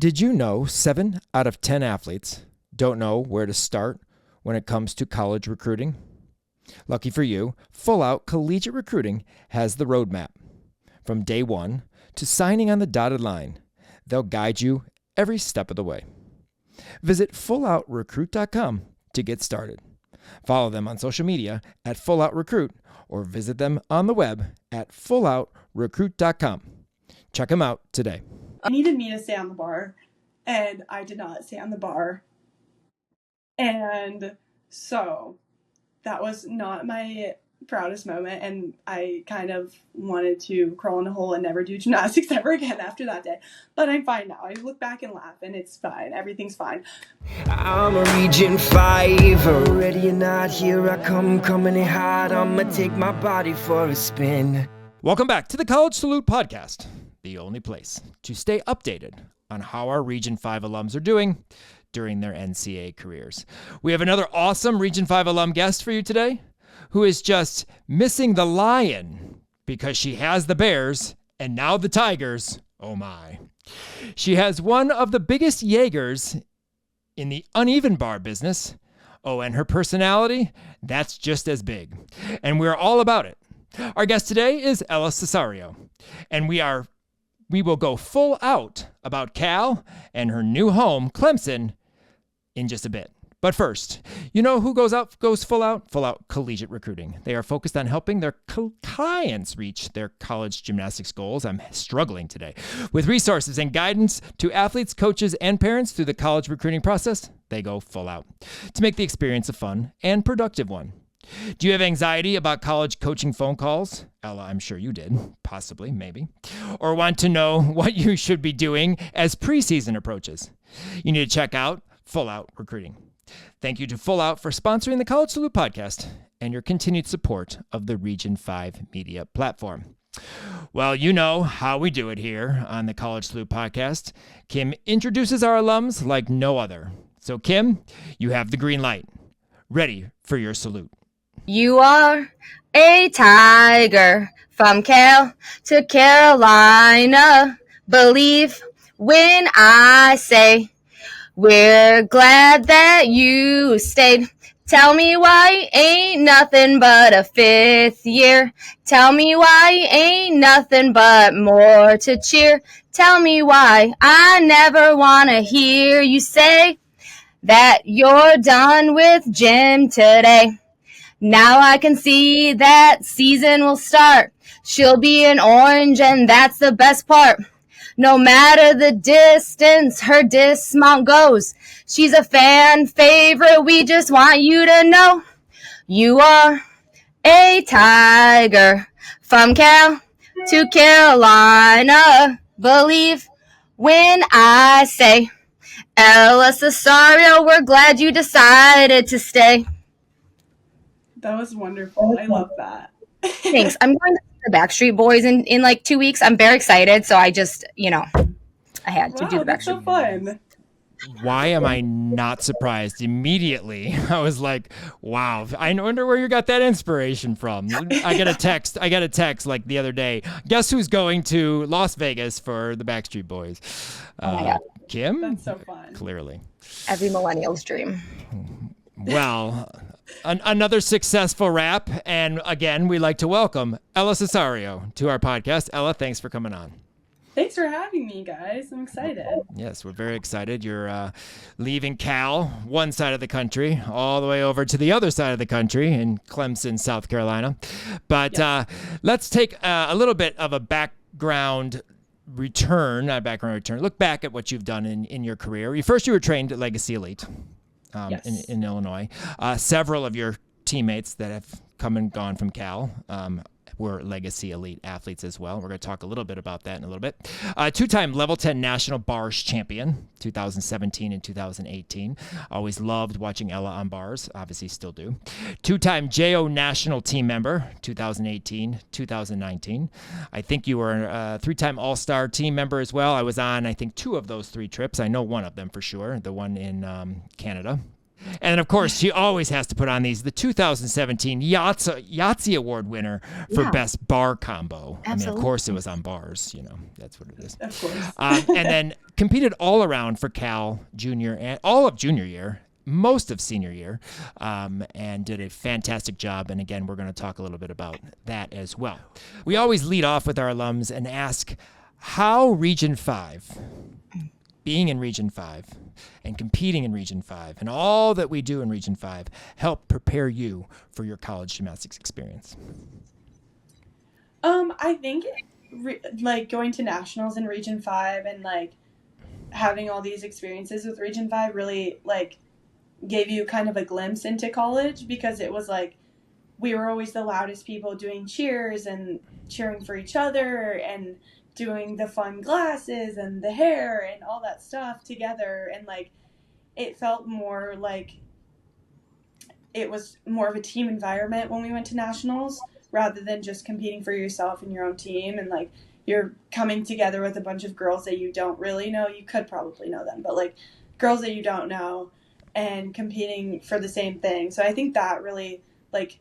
Did you know 7 out of 10 athletes don't know where to start when it comes to college recruiting? Lucky for you, Full Out Collegiate Recruiting has the roadmap. From day one to signing on the dotted line, they'll guide you every step of the way. Visit fulloutrecruit.com to get started. Follow them on social media at fulloutrecruit or visit them on the web at fulloutrecruit.com. Check them out today. I needed me to stay on the bar, and I did not stay on the bar. And so that was not my proudest moment, and I kind of wanted to crawl in a hole and never do gymnastics ever again after that day. But I'm fine now. I look back and laugh, and it's fine. Everything's fine. I'm a Region 5, ready or not, here I come, coming in hot. I'ma take my body for a spin. Welcome back to the College Salute Podcast, the only place to stay updated on how our Region 5 alums are doing during their NCAA careers. We have another awesome Region 5 alum guest for you today, who is just missing the lion because she has the Bears and now the Tigers. Oh my. She has one of the biggest Jaegers in the uneven bar business. Oh, and her personality, that's just as big. And we're all about it. Our guest today is Ella Cesario, and we will go full out about Cal and her new home, Clemson, in just a bit. But first, you know who goes full out? Full Out Collegiate Recruiting. They are focused on helping their clients reach their college gymnastics goals. I'm struggling today. With resources and guidance to athletes, coaches, and parents through the college recruiting process, they go full out to make the experience a fun and productive one. Do you have anxiety about college coaching phone calls? Ella, I'm sure you did. Possibly, maybe. Or want to know what you should be doing as preseason approaches? You need to check out Full Out Recruiting. Thank you to Full Out for sponsoring the College Salute Podcast and your continued support of the Region 5 media platform. Well, you know how we do it here on the College Salute Podcast. Kim introduces our alums like no other. So, Kim, you have the green light. Ready for your salute. You are a tiger from Cal to Carolina. Believe when I say we're glad that you stayed. Tell me why ain't nothing but a fifth year. Tell me why ain't nothing but more to cheer. Tell me why I never want to hear you say that you're done with gym today. Now I can see that season will start. She'll be an orange, and that's the best part. No matter the distance her dismount goes, she's a fan favorite. We just want you to know you are a tiger from Cal to Carolina. Believe when I say, Ella Cesario, we're glad you decided to stay. That was wonderful. I love that. Thanks. I'm going to the Backstreet Boys in like 2 weeks. I'm very excited. So I just, I had to do the Backstreet. That's so fun. Why am I not surprised? Immediately, I was like, wow, I wonder where you got that inspiration from. I got a text like the other day. Guess who's going to Las Vegas for the Backstreet Boys? Oh my God. Kim? That's so fun. Clearly. Every millennial's dream. Well, another successful wrap. And again, we'd like to welcome Ella Cesario to our podcast. Ella, thanks for coming on. Thanks for having me, guys. I'm excited. Yes, we're very excited. You're leaving Cal, one side of the country, all the way over to the other side of the country in Clemson, South Carolina. But let's take a little bit of a background return. Look back at what you've done in your career. You were trained at Legacy Elite. Yes. in Illinois. Several of your teammates that have come and gone from Cal were Legacy Elite athletes as well. We're going to talk a little bit about that in a little bit. Two-time Level 10 National Bars Champion, 2017 and 2018. Always loved watching Ella on bars. Obviously still do. Two-time JO National Team Member, 2018, 2019. I think you were a three-time All-Star team member as well. I was on, I think, 2 of those 3 trips. I know one of them for sure, the one in Canada. And of course, she always has to put on the 2017 Yahtzee Award winner for Best Bar Combo. Absolutely. I mean, of course it was on bars, that's what it is. Of course. And then competed all around for Cal junior and all of junior year, most of senior year, and did a fantastic job. And again, we're going to talk a little bit about that as well. We always lead off with our alums and ask how Region 5, being in Region 5 and competing in Region 5 and all that we do in Region 5 help prepare you for your college gymnastics experience. I think like going to nationals in Region 5 and like having all these experiences with Region 5 really like gave you kind of a glimpse into college, because it was like we were always the loudest people doing cheers and cheering for each other and doing the fun glasses and the hair and all that stuff together. And like it felt more like it was more of a team environment when we went to nationals, rather than just competing for yourself and your own team. And like you're coming together with a bunch of girls that you don't really know. You could probably know them, but like girls that you don't know and competing for the same thing. So I think that really like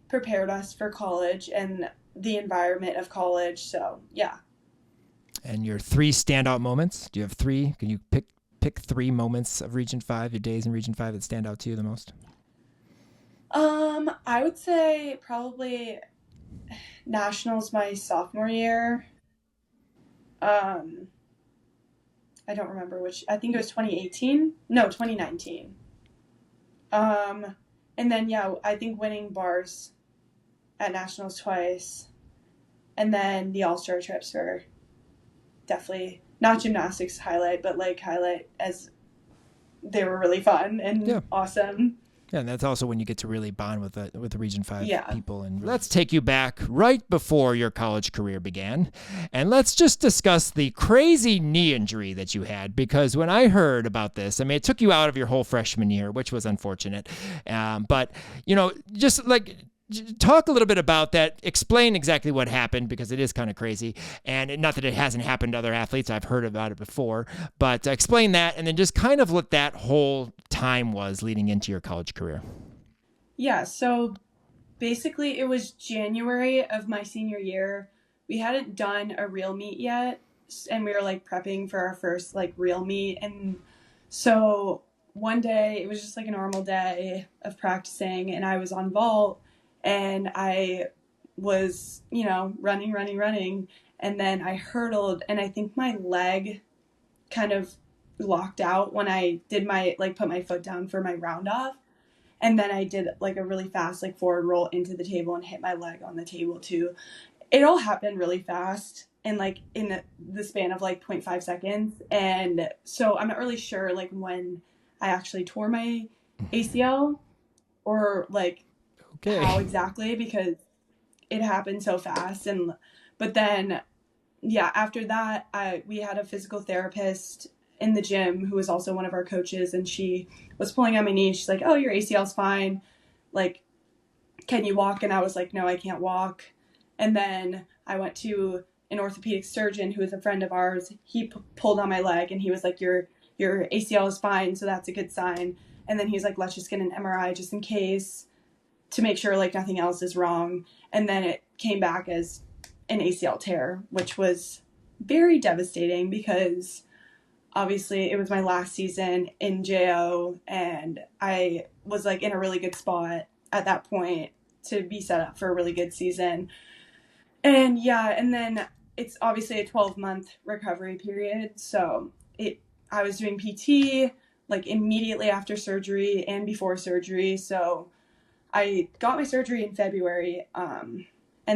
prepared us for college and the environment of college. So yeah. And your 3 standout moments? Do you have 3? Can you pick 3 moments of Region 5, your days in Region 5 that stand out to you the most? I would say probably nationals my sophomore year. I don't remember which. I think it was 2018. No, 2019. And then yeah, I think winning bars at nationals twice, and then the all-star trips were definitely not gymnastics highlight, but like highlight as they were really fun and awesome. Yeah, and that's also when you get to really bond with the Region 5 Yeah. people. And let's take you back right before your college career began, and let's just discuss the crazy knee injury that you had, because when I heard about this, I mean, it took you out of your whole freshman year, which was unfortunate. But, just like talk a little bit about that. Explain exactly what happened, because it is kind of crazy. And not that it hasn't happened to other athletes. I've heard about it before. But explain that, and then just kind of what that whole time was leading into your college career. Yeah, so basically it was January of my senior year. We hadn't done a real meet yet, and we were like prepping for our first like real meet. And so one day, it was just like a normal day of practicing, and I was on vault, and I was, running, and then I hurdled, and I think my leg kind of locked out when I did my, put my foot down for my round off, and then I did, a really fast, forward roll into the table and hit my leg on the table, too. It all happened really fast, and, in the span of, 0.5 seconds, and so I'm not really sure, when I actually tore my ACL, or, how exactly, because it happened so fast. But then, yeah, after that, we had a physical therapist in the gym who was also one of our coaches, and she was pulling on my knee. She's like, "Oh, your ACL's fine. Can you walk?" And I was like, "No, I can't walk." And then I went to an orthopedic surgeon who is a friend of ours. He pulled on my leg, and he was like, your ACL is fine, so that's a good sign. And then he's like, "Let's just get an MRI just in case, to make sure nothing else is wrong." And then it came back as an ACL tear, which was very devastating, because obviously it was my last season in JO, and I was in a really good spot at that point to be set up for a really good season. And yeah, and then it's obviously a 12-month recovery period. So I was doing PT immediately after surgery and before surgery. So I got my surgery in February, and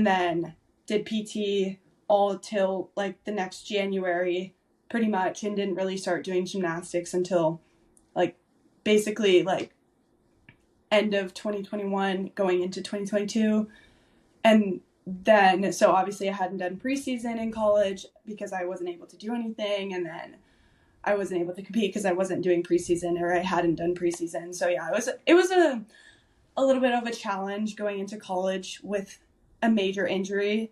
then did PT all till the next January, pretty much, and didn't really start doing gymnastics until basically end of 2021 going into 2022. And then, so obviously I hadn't done preseason in college because I wasn't able to do anything, and then I wasn't able to compete because I wasn't doing preseason, or I hadn't done preseason. So yeah, it was a little bit of a challenge going into college with a major injury,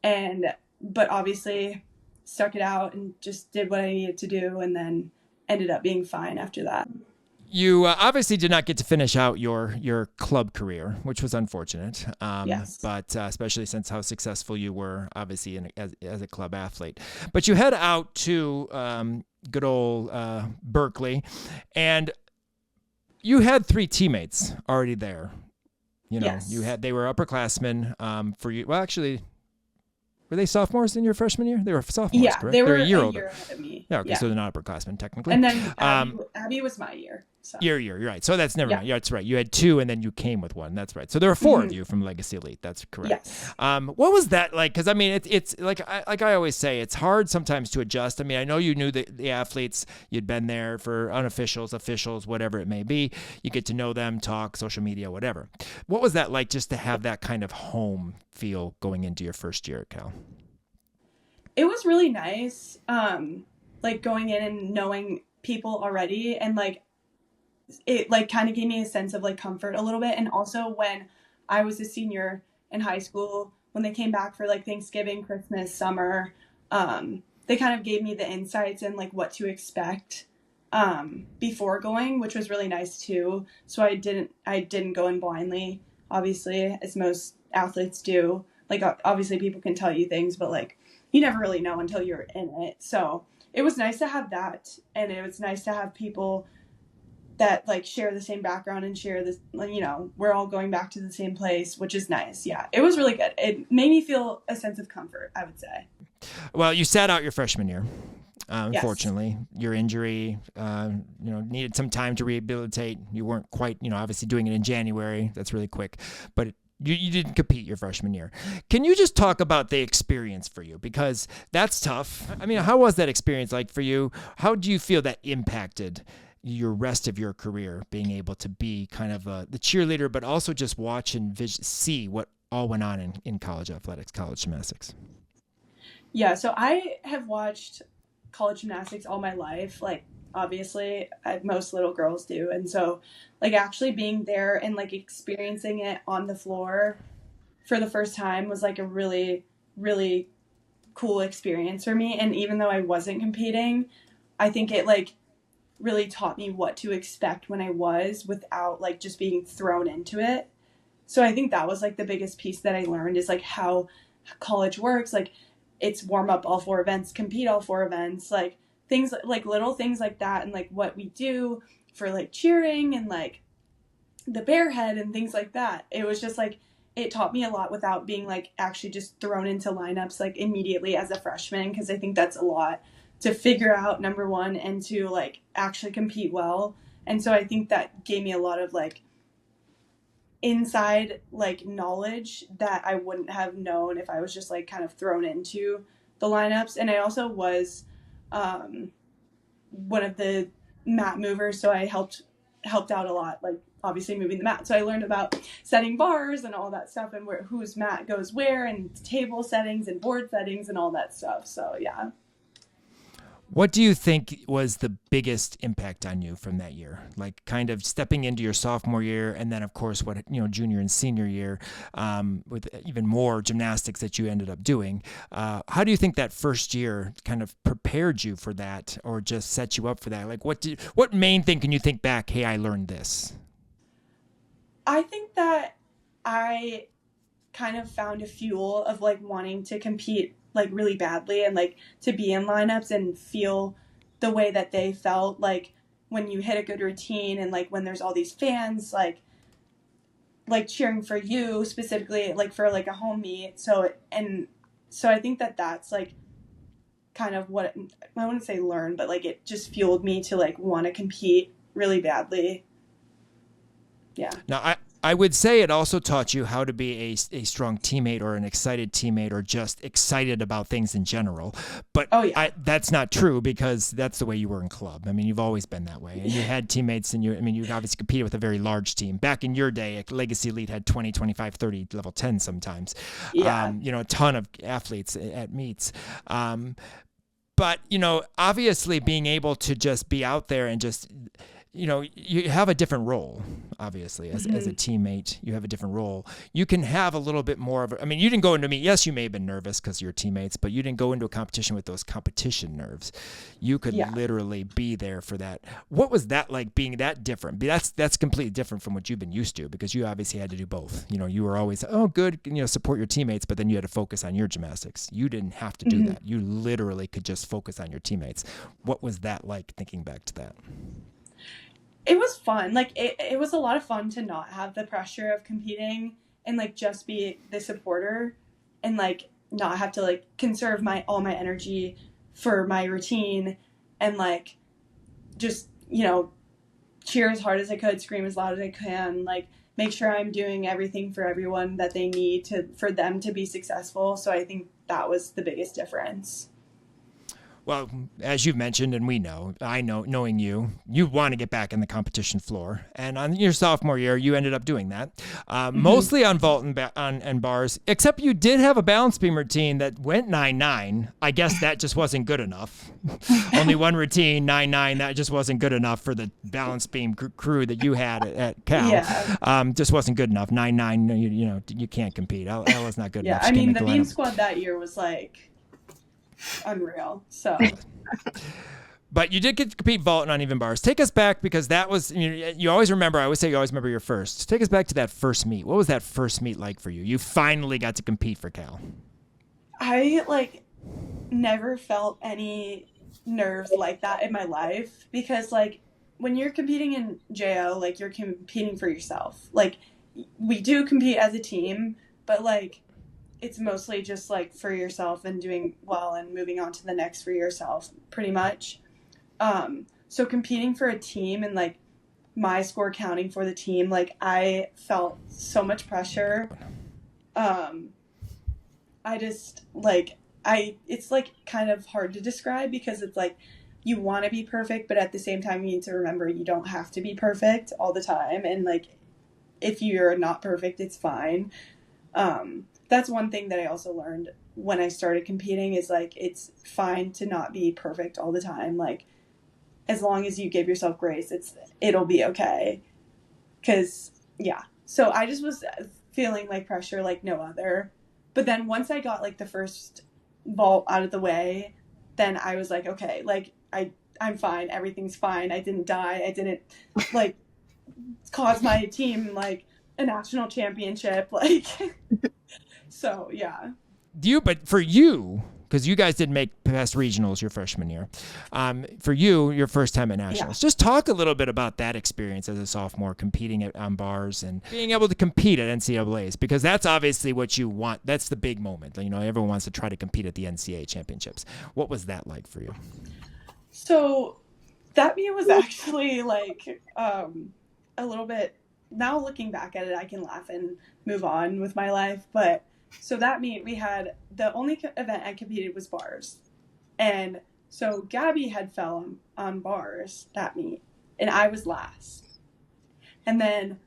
but obviously stuck it out and just did what I needed to do, and then ended up being fine after that. You obviously did not get to finish out your club career, which was unfortunate. Yes. But especially since how successful you were, obviously, as a club athlete. But you head out to good old Berkeley, and you had 3 teammates already there. You know, Yes. they were upperclassmen for you. Well, actually, were they sophomores in your freshman year? They were sophomores, Yeah, correct? they were They're a year a older. year ahead of me. Yeah, okay, Yeah. so they're not upperclassmen technically. And then Abby was my year. So. You're right. So that's never Yeah. mind. Yeah, that's right. You had 2 and then you came with 1. That's right. So there were 4 of you from Legacy Elite. That's correct. Yes. What was that like? Because I mean, it's like I always say, it's hard sometimes to adjust. I mean, I know you knew the athletes. You'd been there for unofficials, officials, whatever it may be. You get to know them, talk, social media, whatever. What was that like, just to have that kind of home feel going into your first year at Cal? It was really nice, like going in and knowing people already, and like it like kind of gave me a sense of like comfort a little bit. And also when I was a senior in high school, when they came back for like Thanksgiving, Christmas, summer, they kind of gave me the insights and like what to expect before going, which was really nice too. So I didn't go in blindly, obviously, as most athletes do. Like obviously people can tell you things, but like you never really know until you're in it. So it was nice to have that. And it was nice to have people that like share the same background and share this, you know, we're all going back to the same place, which is nice. Yeah, it was really good. It made me feel a sense of comfort, I would say. Well, you sat out your freshman year. Yes. Unfortunately, your injury, needed some time to rehabilitate. You weren't quite, obviously doing it in January. That's really quick, but you didn't compete your freshman year. Can you just talk about the experience for you? Because that's tough. I mean, how was that experience like for you? How do you feel that impacted your rest of your career, being able to be kind of the cheerleader, but also just watch and see what all went on in college athletics, college gymnastics? Yeah, so I have watched college gymnastics all my life, like obviously most little girls do. And so like actually being there and like experiencing it on the floor for the first time was like a really, really cool experience for me. And even though I wasn't competing, I think it like really taught me what to expect when I was, without like just being thrown into it. So I think that was like the biggest piece that I learned, is like how college works. Like it's warm up all 4 events, compete all 4 events, like things like little things like that. And like what we do for like cheering and like the bear head and things like that. It was just like, it taught me a lot without being like actually just thrown into lineups like immediately as a freshman. Cause I think that's a lot to figure out, number one, and to like actually compete well. And so I think that gave me a lot of like inside like knowledge that I wouldn't have known if I was just like kind of thrown into the lineups. And I also was one of the mat movers, so I helped out a lot, like obviously moving the mat. So I learned about setting bars and all that stuff, and whose mat goes where, and table settings and board settings and all that stuff. So yeah. What do you think was the biggest impact on you from that year? Like kind of stepping into your sophomore year, and then of course junior and senior year, with even more gymnastics that you ended up doing. How do you think that first year kind of prepared you for that, or just set you up for that? Like what main thing can you think back, hey, I learned this? I think that I kind of found a fuel of like wanting to compete like really badly, and like to be in lineups and feel the way that they felt, like when you hit a good routine and like when there's all these fans like cheering for you specifically, like for like a home meet. So I think that that's like kind of what I wouldn't say learn, but like it just fueled me to like want to compete really badly. Yeah. Now, I would say it also taught you how to be a strong teammate, or an excited teammate, or just excited about things in general. But that's not true, because that's the way you were in club. I mean, you've always been that way. And you had teammates, and you obviously competed with a very large team. Back in your day, Legacy Elite had 20, 25, 30, level 10 sometimes. Yeah. A ton of athletes at meets. But, obviously being able to just be out there and just you have a different role, obviously, as a teammate. You have a different role. You can have a little bit more of you didn't go into meet. Yes, you may have been nervous because you're teammates, but you didn't go into a competition with those competition nerves. You could literally be there for that. What was that like, being that different? That's completely different from what you've been used to, because you obviously had to do both. You were always, good, support your teammates, but then you had to focus on your gymnastics. You didn't have to do that. You literally could just focus on your teammates. What was that like, thinking back to that? It was fun. Like, it was a lot of fun to not have the pressure of competing and, like, just be the supporter and, like, not have to, like, conserve all my energy for my routine and, like, just, cheer as hard as I could, scream as loud as I can, like, make sure I'm doing everything for everyone that they need for them to be successful. So I think that was the biggest difference. Well, as you've mentioned, and knowing you want to get back in the competition floor. And on your sophomore year, you ended up doing that, mostly on vault and bars, except you did have a balance beam routine that went 9-9. I guess that just wasn't good enough. Only one routine, 9-9, that just wasn't good enough for the balance beam crew that you had at Cal. Yeah. Just wasn't good enough. 9-9, you can't compete. Ella's not good enough. Yeah, I mean, the beam squad that year was like unreal. So but you did get to compete vault and uneven bars. Take us back, because that was, you always remember, I always say you always remember your first. Take us back to that first meet. What was that first meet like for you? You finally got to compete for Cal. I never felt any nerves like that in my life, because when you're competing in JO, you're competing for yourself. We do compete as a team, but it's mostly just for yourself and doing well and moving on to the next for yourself, pretty much. So competing for a team and my score counting for the team, I felt so much pressure. I just it's kind of hard to describe, because it's you want to be perfect, but at the same time you need to remember you don't have to be perfect all the time. And if you're not perfect, it's fine. That's one thing that I also learned when I started competing is it's fine to not be perfect all the time. As long as you give yourself grace, it'll be okay. So I just was feeling pressure like no other. But then once I got the first vault out of the way, then I was okay, I'm fine. Everything's fine. I didn't die. I didn't cause my team a national championship. So, yeah. But for you, because you guys didn't make past regionals your freshman year, for you, your first time at nationals, just talk a little bit about that experience as a sophomore, competing on bars and being able to compete at NCAAs, because that's obviously what you want. That's the big moment. Everyone wants to try to compete at the NCAA championships. What was that like for you? So that meet was actually a little bit, now looking back at it, I can laugh and move on with my life, but so that meet, we had, the only event I competed was bars. And so Gabby had fell on bars that meet, and I was last. And then,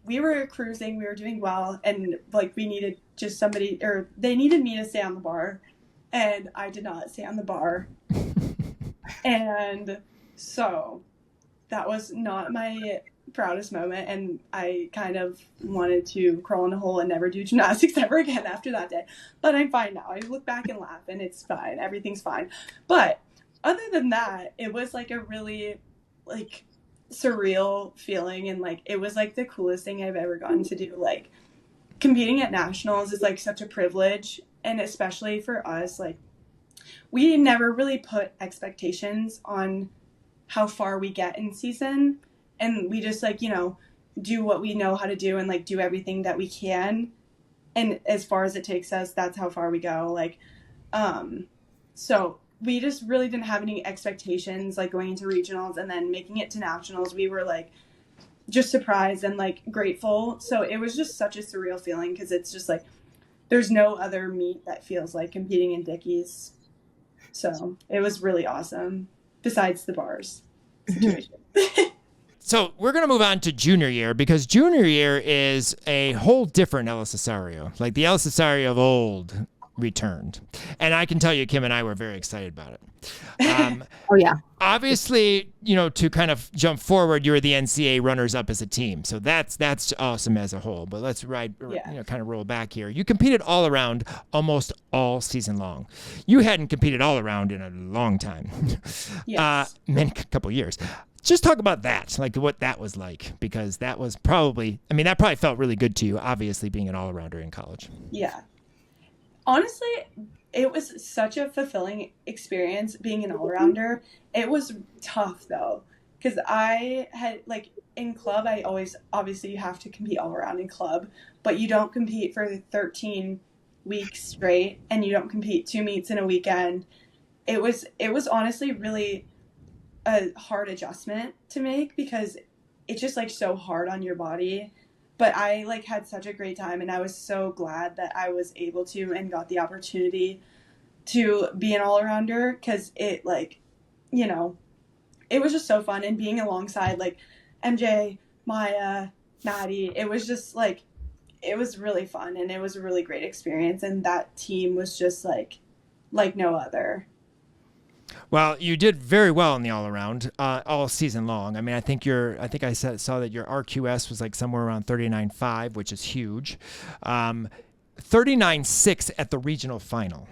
we were cruising, we were doing well, and, we needed just somebody, or they needed me to stay on the bar, and I did not stay on the bar. And so that was not my proudest moment, and I kind of wanted to crawl in a hole and never do gymnastics ever again after that day. But I'm fine now. I look back and laugh, and it's fine. Everything's fine. But other than that, it was a really surreal feeling, and it was the coolest thing I've ever gotten to do. Competing at nationals is such a privilege, and especially for us, we never really put expectations on how far we get in season. And we just do what we know how to do and do everything that we can. And as far as it takes us, that's how far we go. So we just really didn't have any expectations going into regionals and then making it to nationals. We were just surprised and grateful. So it was just such a surreal feeling, because it's just there's no other meet that feels like competing in Dickies. So it was really awesome, besides the bars situation. So we're going to move on to junior year, because junior year is a whole different Ella Cesario. The Ella Cesario of old returned. And I can tell you, Kim and I were very excited about it. Oh yeah. Obviously, to kind of jump forward, you were the NCAA runners-up as a team, so that's awesome as a whole. But let's kind of roll back here. You competed all around almost all season long. You hadn't competed all around in a long time, Yes. couple years. Just talk about that, like what that was like, because that was probably, that probably felt really good to you, obviously being an all-arounder in college. Yeah. Honestly, it was such a fulfilling experience being an all-arounder. It was tough though, because I had in club, obviously you have to compete all around in club, but you don't compete for 13 weeks straight, and you don't compete 2 meets in a weekend. It was honestly really a hard adjustment to make, because it's just so hard on your body. But I had such a great time, and I was so glad that I was able to and got the opportunity to be an all-arounder, because it it was just so fun. And being alongside MJ, Maya, Maddie, it was just it was really fun, and it was a really great experience, and that team was just like no other. Well, you did very well in the all-around all season long. I think I saw that your RQS was somewhere around 39.5, which is huge. 39.6 at the regional final,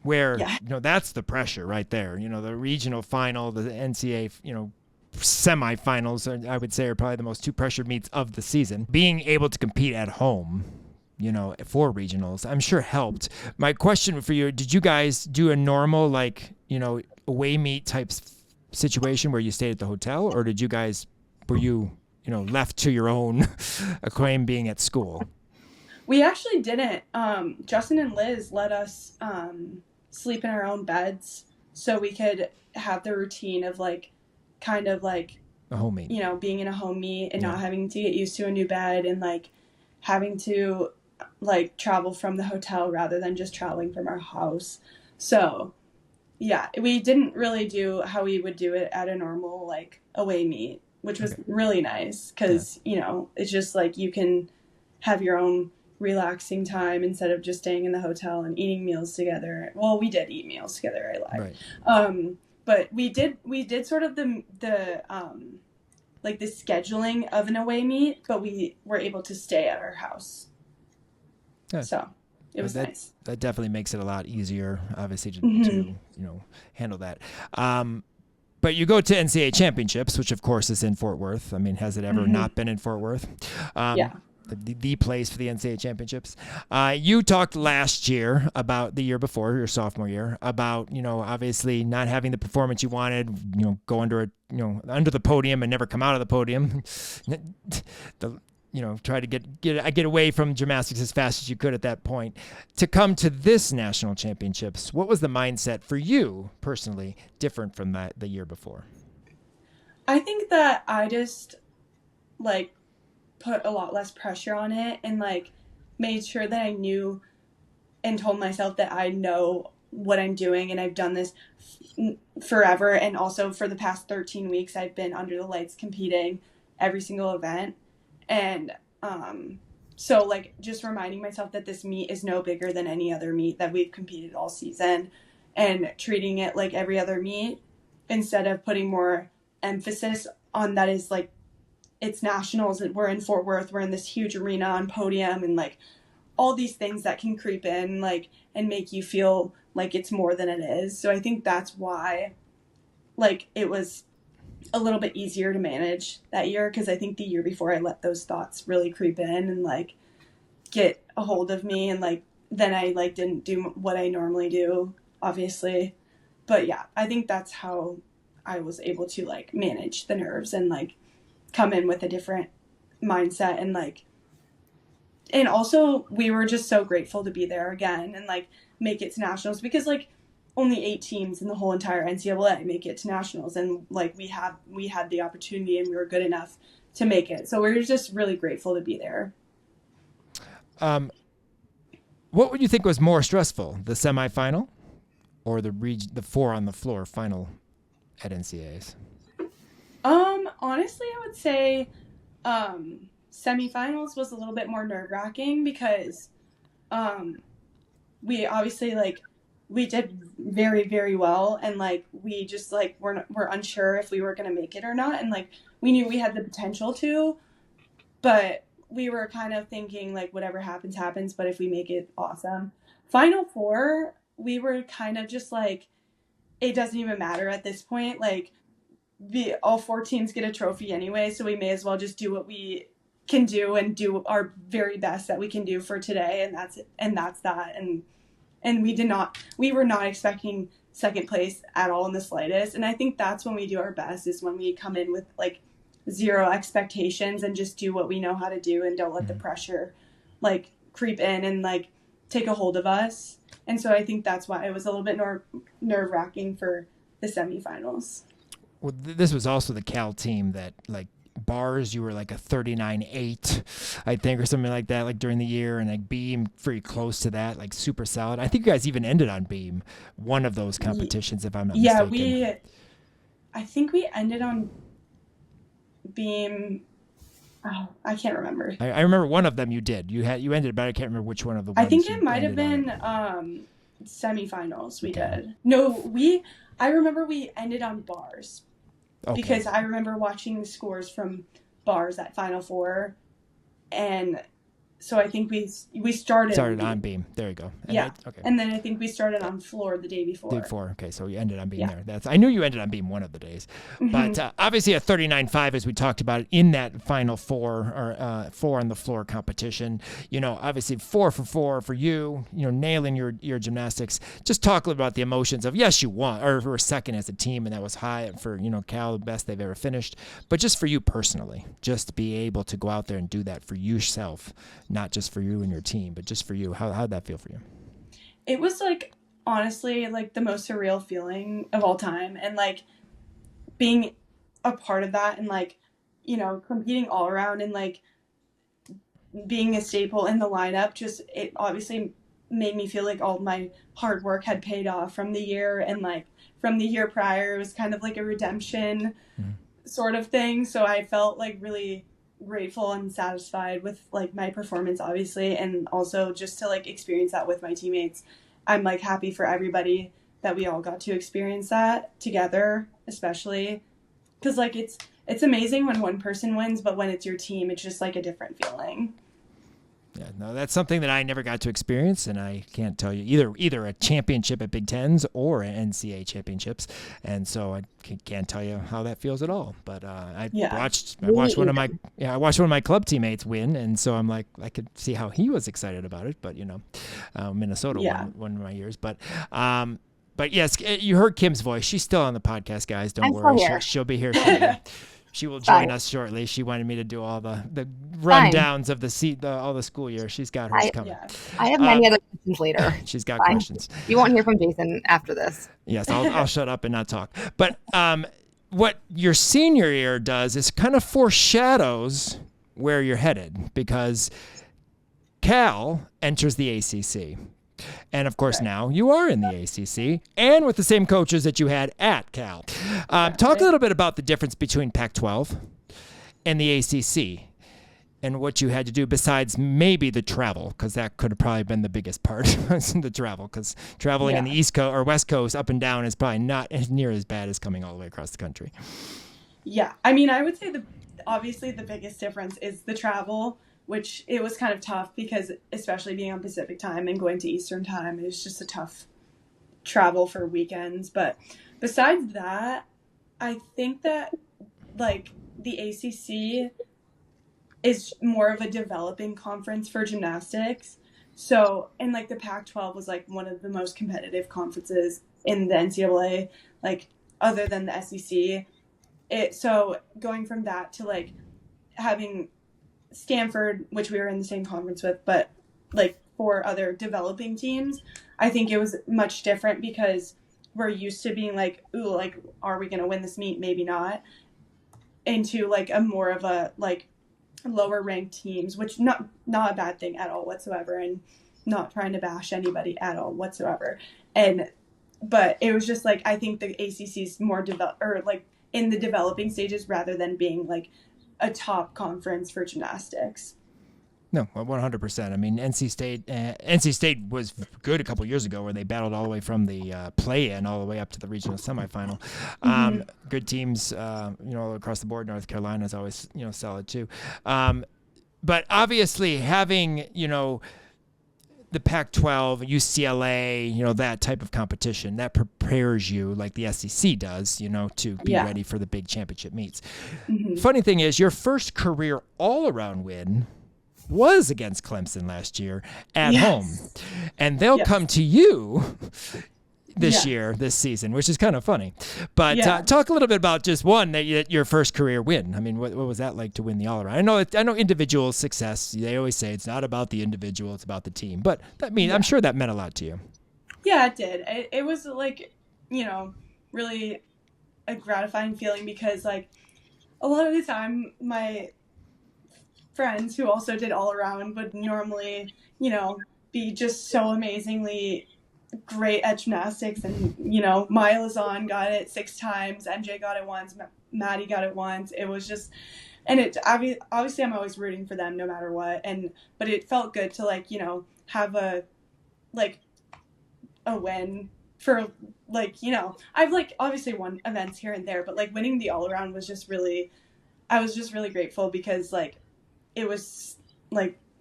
where that's the pressure right there. The regional final, the NCAA, semifinals, I would say, are probably the most two pressured meets of the season. Being able to compete at home, for regionals, I'm sure helped. My question for you, did you guys do a normal, away meet type situation where you stayed at the hotel, or were you left to your own acclaim being at school? We actually didn't. Justin and Liz let us sleep in our own beds, so we could have the routine of kind of a home meet, being in a home meet and not having to get used to a new bed, and having to travel from the hotel rather than just traveling from our house. So yeah, we didn't really do how we would do it at a normal away meet, which was really nice, because it's just you can have your own relaxing time instead of just staying in the hotel and eating meals together. Well, we did eat meals together, I lied. Right. But we did sort of the scheduling of an away meet, but we were able to stay at our house. Yeah. So it was nice. That definitely makes it a lot easier, obviously, to handle that. But you go to NCAA championships, which of course is in Fort Worth. Has it ever not been in Fort Worth? Yeah. The place for the NCAA championships. You talked last year about the year before, your sophomore year, about, obviously not having the performance you wanted, go under the podium and never come out of the podium. Try to get away from gymnastics as fast as you could at that point. To come to this national championships, what was the mindset for you personally different from the year before? I think that I just put a lot less pressure on it, and made sure that I knew and told myself that I know what I'm doing, and I've done this forever. And also for the past 13 weeks, I've been under the lights competing every single event. And so just reminding myself that this meet is no bigger than any other meet that we've competed all season, and treating it like every other meet, instead of putting more emphasis on that is it's nationals, and we're in Fort Worth, we're in this huge arena on podium, and all these things that can creep in and make you feel like it's more than it is. So I think that's why it was a little bit easier to manage that year, because I think the year before I let those thoughts really creep in and get a hold of me, and then I didn't do what I normally do, obviously. But yeah, I think that's how I was able to manage the nerves and come in with a different mindset, and also we were just so grateful to be there again and make it to nationals, because only 8 teams in the whole entire NCAA make it to nationals, and we had the opportunity, and we were good enough to make it. So we're just really grateful to be there. What would you think was more stressful, the semifinal or the 4 on the floor final at NCAAs? Honestly, I would say semifinals was a little bit more nerve-wracking, because we obviously like we did very, very well, and like we just like we're unsure if we were going to make it or not, and like we knew we had the potential to, but we were kind of thinking like whatever happens, but if we make it, awesome. Final four, we were kind of just like, it doesn't even matter at this point, like all 4 teams get a trophy anyway, so we may as well just do what we can do and do our very best that we can do for today, and that's that. And we were not expecting second place at all in the slightest. And I think that's when we do our best, is when we come in with like zero expectations and just do what we know how to do and don't let the pressure like creep in and like take a hold of us. And so I think that's why it was a little bit nerve-wracking for the semifinals. Well, this was also the Cal team that like bars, you were like a 39-8, I think, or something like that, like during the year, and like beam pretty close to that, like super solid. I think you guys even ended on beam one of those competitions, if I'm not mistaken. I think we ended on beam. Oh, I can't remember. I remember one of them you did. You ended, but I can't remember which one of the ones. I think it might have been semifinals we did. No, I remember we ended on bars. Okay. Because I remember watching the scores from bars at Final Four, and so I think we started on beam. There you go. And and then I think we started on floor the day before. Okay, so you ended on beam there. I knew you ended on beam one of the days, but obviously a 39-5, as we talked about in that Final Four, or 4 on the floor competition. You know, obviously 4 for 4 for you. You know, nailing your gymnastics. Just talk a little about the emotions of, yes, you won or were second as a team, and that was high for Cal, the best they've ever finished. But just for you personally, just to be able to go out there and do that for yourself. Not just for you and your team, but just for you. How'd that feel for you? It was like, honestly, like the most surreal feeling of all time. And like being a part of that and like, competing all around and like being a staple in the lineup, just, it obviously made me feel like all my hard work had paid off from the year. And like from the year prior, it was kind of like a redemption sort of thing. So I felt like really grateful and satisfied with like my performance, obviously, and also just to like experience that with my teammates. I'm like happy for everybody that we all got to experience that together, especially because like it's amazing when one person wins, but when it's your team, it's just like a different feeling. Yeah, no, that's something that I never got to experience, and I can't tell you either a championship at Big Tens or an NCAA championships, and so I can't tell you how that feels at all. But I watched one of my club teammates win, and so I'm like, I could see how he was excited about it. But Minnesota won one of my years, but yes, you heard Kim's voice. She's still on the podcast, guys. Don't worry, she'll be here soon. She will join us shortly. She wanted me to do all the rundowns of all the school year. She's got hers coming. Yeah. I have many other questions later. She's got questions. You won't hear from Jason after this. Yes, I'll shut up and not talk. But what your senior year does is kind of foreshadows where you're headed, because Cal enters the ACC. And, of course, now you are in the ACC and with the same coaches that you had at Cal. Talk a little bit about the difference between Pac-12 and the ACC and what you had to do besides maybe the travel, because that could have probably been the biggest part, the travel, because traveling in the East Coast or West Coast up and down is probably not near as bad as coming all the way across the country. Yeah. I mean, I would say obviously the biggest difference is the travel, which it was kind of tough because especially being on Pacific time and going to Eastern time, it was just a tough travel for weekends. But besides that, I think that like the ACC is more of a developing conference for gymnastics. So, and like the Pac-12 was like one of the most competitive conferences in the NCAA, like other than the SEC. So going from that to like having Stanford, which we were in the same conference with, but like 4 other developing teams, I think it was much different because we're used to being like, ooh, like, are we going to win this meet? Maybe not. Into like a more of a like lower ranked teams, which not a bad thing at all whatsoever, and not trying to bash anybody at all whatsoever. But it was just like, I think the ACC is more like in the developing stages rather than being like a top conference for gymnastics. No, 100%. I mean, NC State was good a couple years ago, where they battled all the way from the play-in all the way up to the regional semifinal. Good teams, across the board. North Carolina is always, solid too. But obviously, having the Pac-12, UCLA, that type of competition, that prepares you, like the SEC does, to be ready for the big championship meets. Funny thing is, your first career all-around win was against Clemson last year at home. And they'll come to you this season, which is kind of funny. But talk a little bit about just your first career win. I mean, what was that like to win the all-around? I know individual success, they always say it's not about the individual, it's about the team. But I'm sure that meant a lot to you. Yeah, it did. It was like, really a gratifying feeling, because like a lot of the time my friends who also did all around would normally, be just so amazingly great at gymnastics. And, Maya Lazan got it 6 times, MJ got it once, Maddie got it once. It was just, and it obviously I'm always rooting for them no matter what. But it felt good to have a win for I've obviously won events here and there, but winning the all around was just really, I was just really grateful, because it was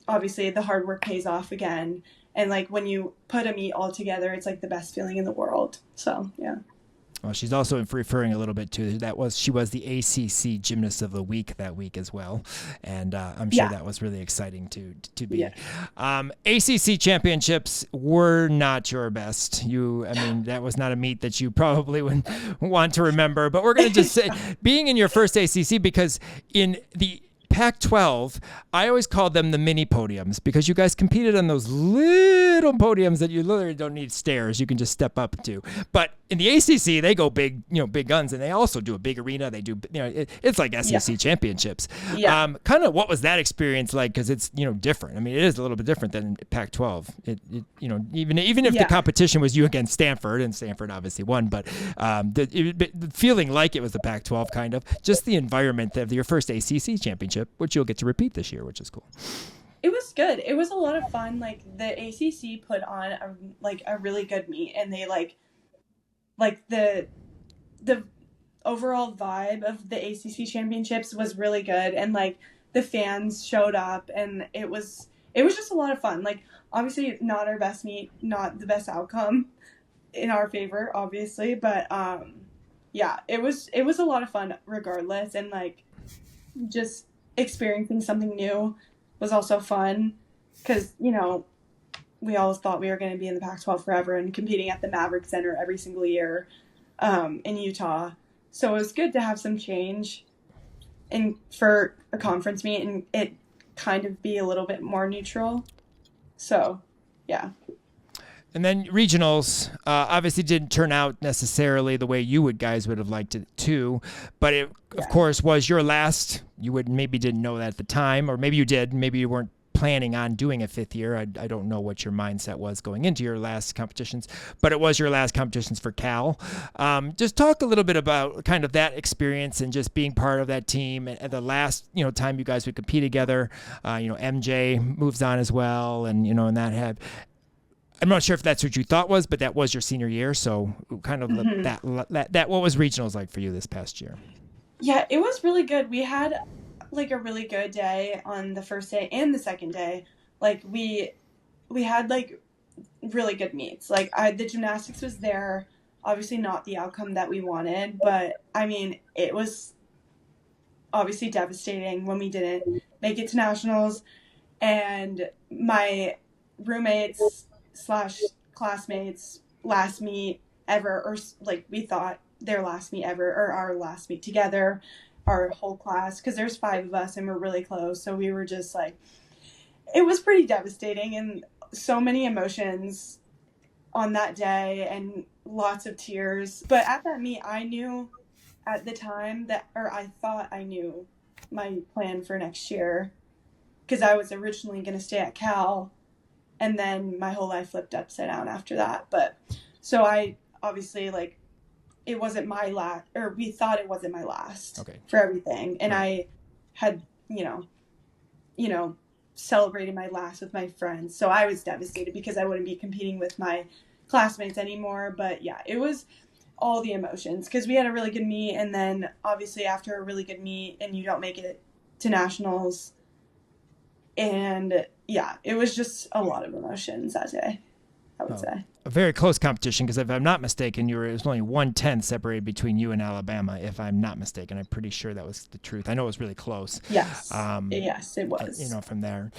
obviously the hard work pays off again. And when you put a meet all together, it's the best feeling in the world. So, yeah. Well, she's also referring a little bit to she was the ACC Gymnast of the Week that week as well. And I'm sure that was really exciting to be. Yeah. ACC championships were not your best. That was not a meet that you probably would want to remember. But we're going to just say, being in your first ACC, because in the Pac-12, I always called them the mini podiums, because you guys competed on those little podiums that you literally don't need stairs. You can just step up to. But in the ACC, they go big, big guns, and they also do a big arena. They do, it's like SEC championships. Yeah. Kind of what was that experience like? Because it's, different. I mean, it is a little bit different than Pac-12. Even if the competition was you against Stanford, and Stanford obviously won, but the feeling like it was the Pac-12 kind of, just the environment of your first ACC championship, which you'll get to repeat this year, which is cool. It was good. It was a lot of fun. The ACC put on a really good meet, and they the overall vibe of the ACC championships was really good, and the fans showed up, and it was just a lot of fun. Obviously not our best meet, not the best outcome in our favor, obviously, but it was a lot of fun regardless, and just experiencing something new was also fun, because we always thought we were going to be in the Pac-12 forever and competing at the Maverick Center every single year in Utah. So it was good to have some change for a conference meet, and it kind of be a little bit more neutral. So, yeah. And then regionals obviously didn't turn out necessarily the way you guys would have liked it to, but it, of course, was your last. You maybe didn't know that at the time, or maybe you did. Maybe you weren't planning on doing a 5th year. I don't know what your mindset was going into your last competitions, but it was your last competitions for Cal. Just talk a little bit about kind of that experience and just being part of that team, and the last time you guys would compete together. MJ moves on as well, and and that had. I'm not sure if that's what you thought was, but that was your senior year. So kind of that what was regionals like for you this past year? Yeah, it was really good. We had a really good day on the first day and the second day. We had really good meets. The gymnastics was there, obviously not the outcome that we wanted, but I mean, it was obviously devastating when we didn't make it to nationals. And my roommates / classmates last meet ever, or we thought their last meet ever, or our last meet together, our whole class, because there's 5 of us and we're really close. So we were just it was pretty devastating, and so many emotions on that day, and lots of tears. But at that meet, I knew at the time I thought I knew my plan for next year, because I was originally going to stay at Cal. And then my whole life flipped upside down after that. But so I obviously it wasn't my last, or we thought it wasn't my last for everything. And I had, celebrating my last with my friends. So I was devastated because I wouldn't be competing with my classmates anymore. But yeah, it was all the emotions because we had a really good meet, and then obviously after a really good meet and you don't make it to nationals, and yeah, it was just a lot of emotions that day, I would say. A very close competition because if I'm not mistaken, it was only 1/10 separated between you and Alabama. If I'm not mistaken, I'm pretty sure that was the truth. I know it was really close. Yes, yes, it was. You know, from there.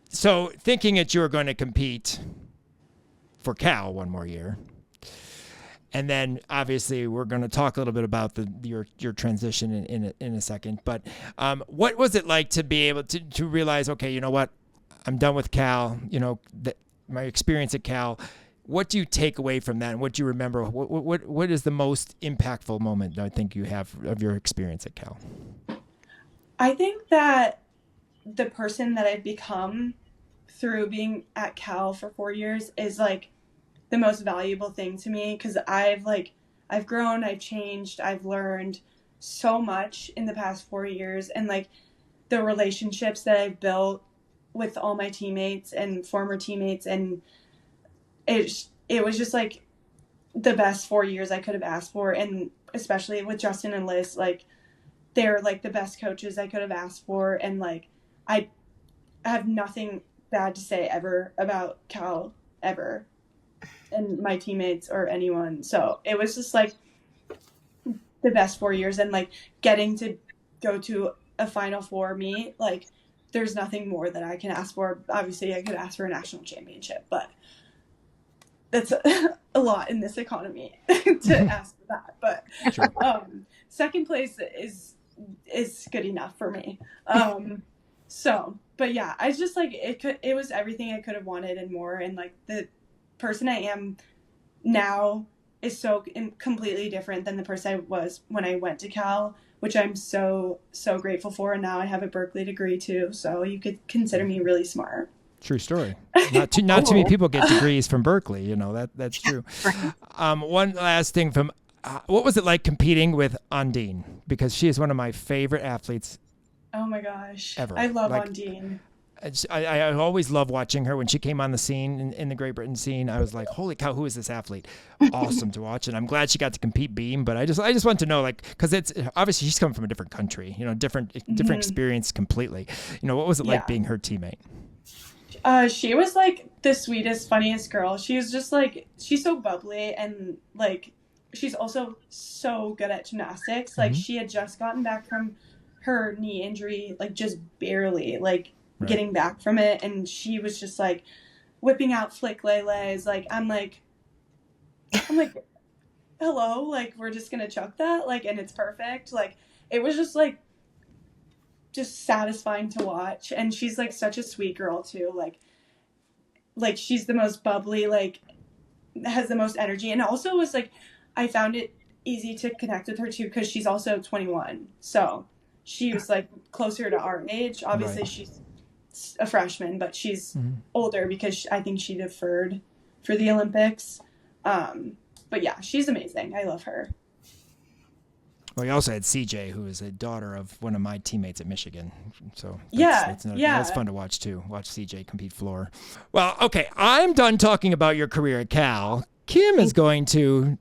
So thinking that you were going to compete for Cal one more year, and then obviously we're going to talk a little bit about your transition in a second. But what was it like to be able to realize, okay, you know what, I'm done with Cal. You know, my experience at Cal. What do you take away from that, and what do you remember? What is the most impactful moment I think you have of your experience at Cal? I think that the person that I've become through being at Cal for 4 years is like the most valuable thing to me, because I've grown, I've changed, I've learned so much in the past 4 years, and like the relationships that I've built with all my teammates and former teammates, and it was just like the best 4 years I could have asked for. And especially with Justin and Liz, like they're like the best coaches I could have asked for, and like I have nothing bad to say ever about Cal ever, and my teammates or anyone. So it was just like the best 4 years, and like getting to go to a Final Four meet, like there's nothing more that I can ask for. Obviously I could ask for a national championship, but that's a lot in this economy to ask for that. But Sure. Second place is good enough for me. So, but yeah, I just like it was everything I could have wanted and more. And like the person I am now is so completely different than the person I was when I went to Cal, which I'm so grateful for. And now I have a Berkeley degree too, so you could consider me really smart. True story. Not too many people get degrees from Berkeley. You know, that's true. One last thing from what was it like competing with Ondine? Because she is one of my favorite athletes. Oh my gosh, ever. I love like, Ondine. I always love watching her. When she came on the scene in the Great Britain scene, I was like, holy cow, who is this athlete? Awesome to watch. And I'm glad she got to compete beam, but I just want to know, like, because it's obviously she's coming from a different country, you know, different experience completely. You know, what was it like being her teammate? She was like the sweetest, funniest girl. She was just like, she's so bubbly, and like she's also so good at gymnastics. Like she had just gotten back from her knee injury, like just barely, like getting back from it, and she was just like whipping out flick lay-lays. Like I'm like hello, like we're just gonna chuck that, like, and it's perfect. Like it was just like just satisfying to watch. And she's like such a sweet girl too, like she's the most bubbly, like has the most energy, and also was like I found it easy to connect with her too because she's also 21, so she was like closer to our age. Obviously she's a freshman, but she's older because I think she deferred for the Olympics. But yeah, she's amazing. I love her. Well, we also had CJ, who is a daughter of one of my teammates at Michigan. So that's fun to watch too. Watch CJ compete floor. Well, okay, I'm done talking about your career at Cal. Kim is going to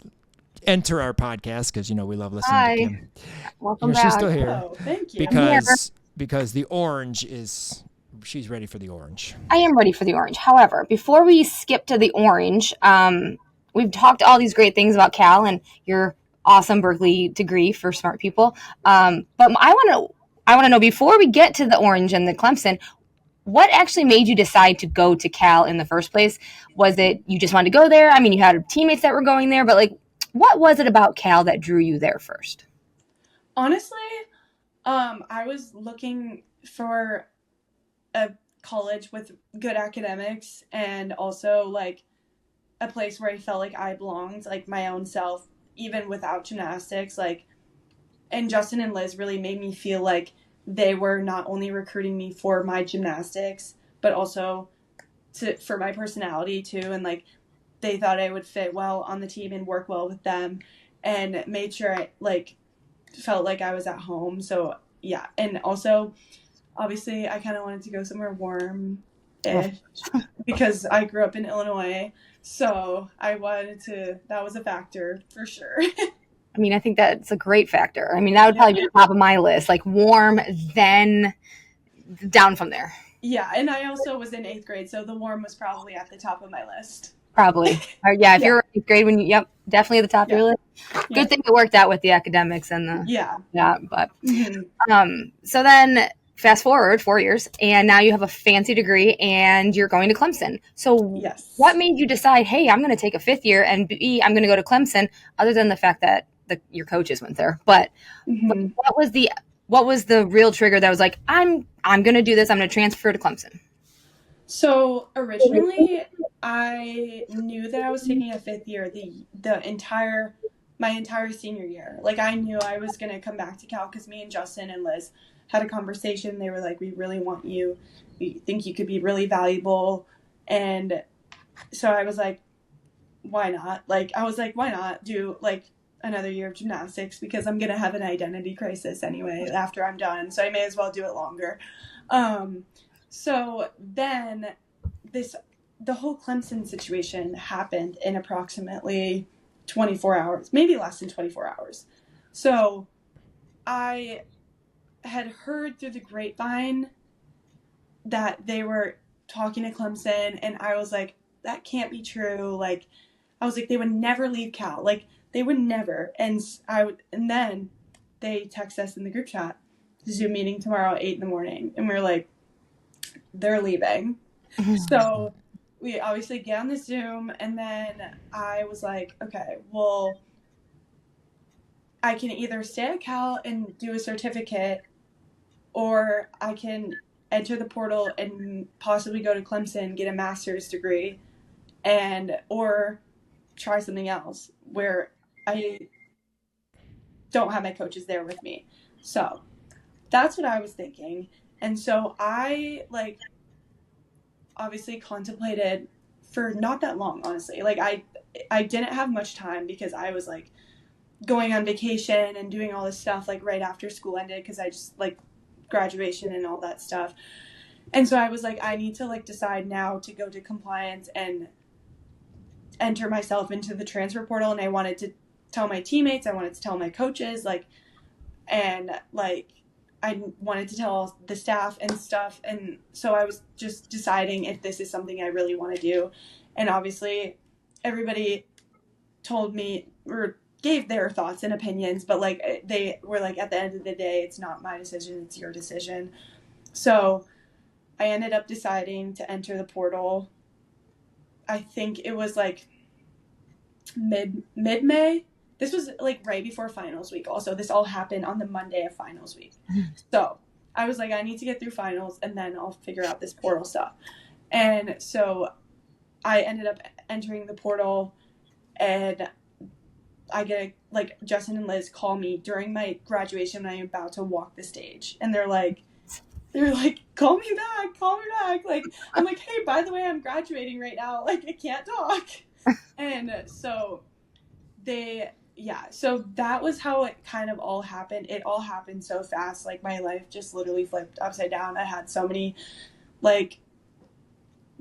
enter our podcast because, you know, we love listening to Kim. Welcome back. She's still here. Oh, thank you. Because the orange she's ready for the orange. I am ready for the orange. However, before we skip to the orange, we've talked all these great things about Cal and your awesome Berkeley degree for smart people. But I want to know, before we get to the orange and the Clemson, what actually made you decide to go to Cal in the first place? Was it you just wanted to go there? I mean, you had teammates that were going there, but like, what was it about Cal that drew you there first? Honestly, I was looking for a college with good academics and also like a place where I felt like I belonged, like my own self, even without gymnastics. Like, and Justin and Liz really made me feel like they were not only recruiting me for my gymnastics, but also for my personality too. And like, they thought I would fit well on the team and work well with them, and made sure I like felt like I was at home. So yeah. And also obviously I kind of wanted to go somewhere warm-ish because I grew up in Illinois. So I wanted to, that was a factor for sure. I mean, I think that's a great factor. I mean, that would probably be the top of my list, like warm, then down from there. Yeah, and I also was in 8th grade, so the warm was probably at the top of my list. Probably. Or, yeah, if you're in 8th grade, yep, definitely at the top of your list. Good thing it worked out with the academics and the but so then fast forward 4 years, and now you have a fancy degree, and you're going to Clemson. So what made you decide, hey, I'm going to take a 5th year, and B, I'm going to go to Clemson, other than the fact that your coaches went there? But what was the real trigger that was like, I'm going to do this, I'm going to transfer to Clemson? So originally, I knew that I was taking a 5th year my entire senior year. Like, I knew I was going to come back to Cal because me and Justin and Liz had a conversation. They were like, we really want you. We think you could be really valuable. And so I was like, why not? Why not do like another year of gymnastics, because I'm going to have an identity crisis anyway after I'm done. So I may as well do it longer. So then the whole Clemson situation happened in approximately 24 hours, maybe less than 24 hours. So I had heard through the grapevine that they were talking to Clemson, and I was like, that can't be true. Like, I was like, they would never leave Cal. Like, they would never. And then they text us in the group chat, Zoom meeting tomorrow at 8 a.m. And we're like, they're leaving. So we obviously get on the Zoom, and then I was like, okay, well, I can either stay at Cal and do a certificate, or I can enter the portal and possibly go to Clemson, get a master's degree, or try something else where I don't have my coaches there with me. So that's what I was thinking. And so I obviously contemplated for not that long, honestly. Like, I didn't have much time because I was like going on vacation and doing all this stuff like right after school ended, because I just like graduation and all that stuff. And so I was like, I need to like decide now to go to compliance and enter myself into the transfer portal. And I wanted to tell my teammates, I wanted to tell my coaches, and I wanted to tell the staff and stuff. And so I was just deciding if this is something I really want to do. And obviously everybody told me or gave their thoughts and opinions, but they were like, at the end of the day, it's not my decision, it's your decision. So I ended up deciding to enter the portal. I think it was like mid-May. This was like right before finals week. Also, this all happened on the Monday of finals week. So I was like, I need to get through finals and then I'll figure out this portal stuff. And so I ended up entering the portal, and I get Justin and Liz call me during my graduation when I'm about to walk the stage. And they're like, call me back. Like, I'm like, hey, by the way, I'm graduating right now. Like, I can't talk. And so so that was how it kind of all happened. It all happened so fast. Like, my life just literally flipped upside down. I had so many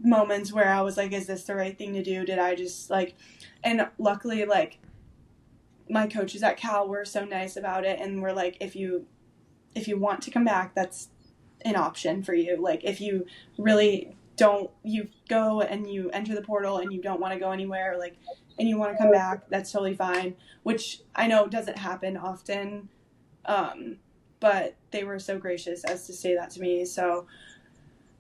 moments where I was like, is this the right thing to do? Did I just and luckily my coaches at Cal were so nice about it, and were like, if you want to come back, that's an option for you. Like, if you really don't, you go and you enter the portal and you don't want to go anywhere, and you want to come back, that's totally fine, which I know doesn't happen often. But they were so gracious as to say that to me. So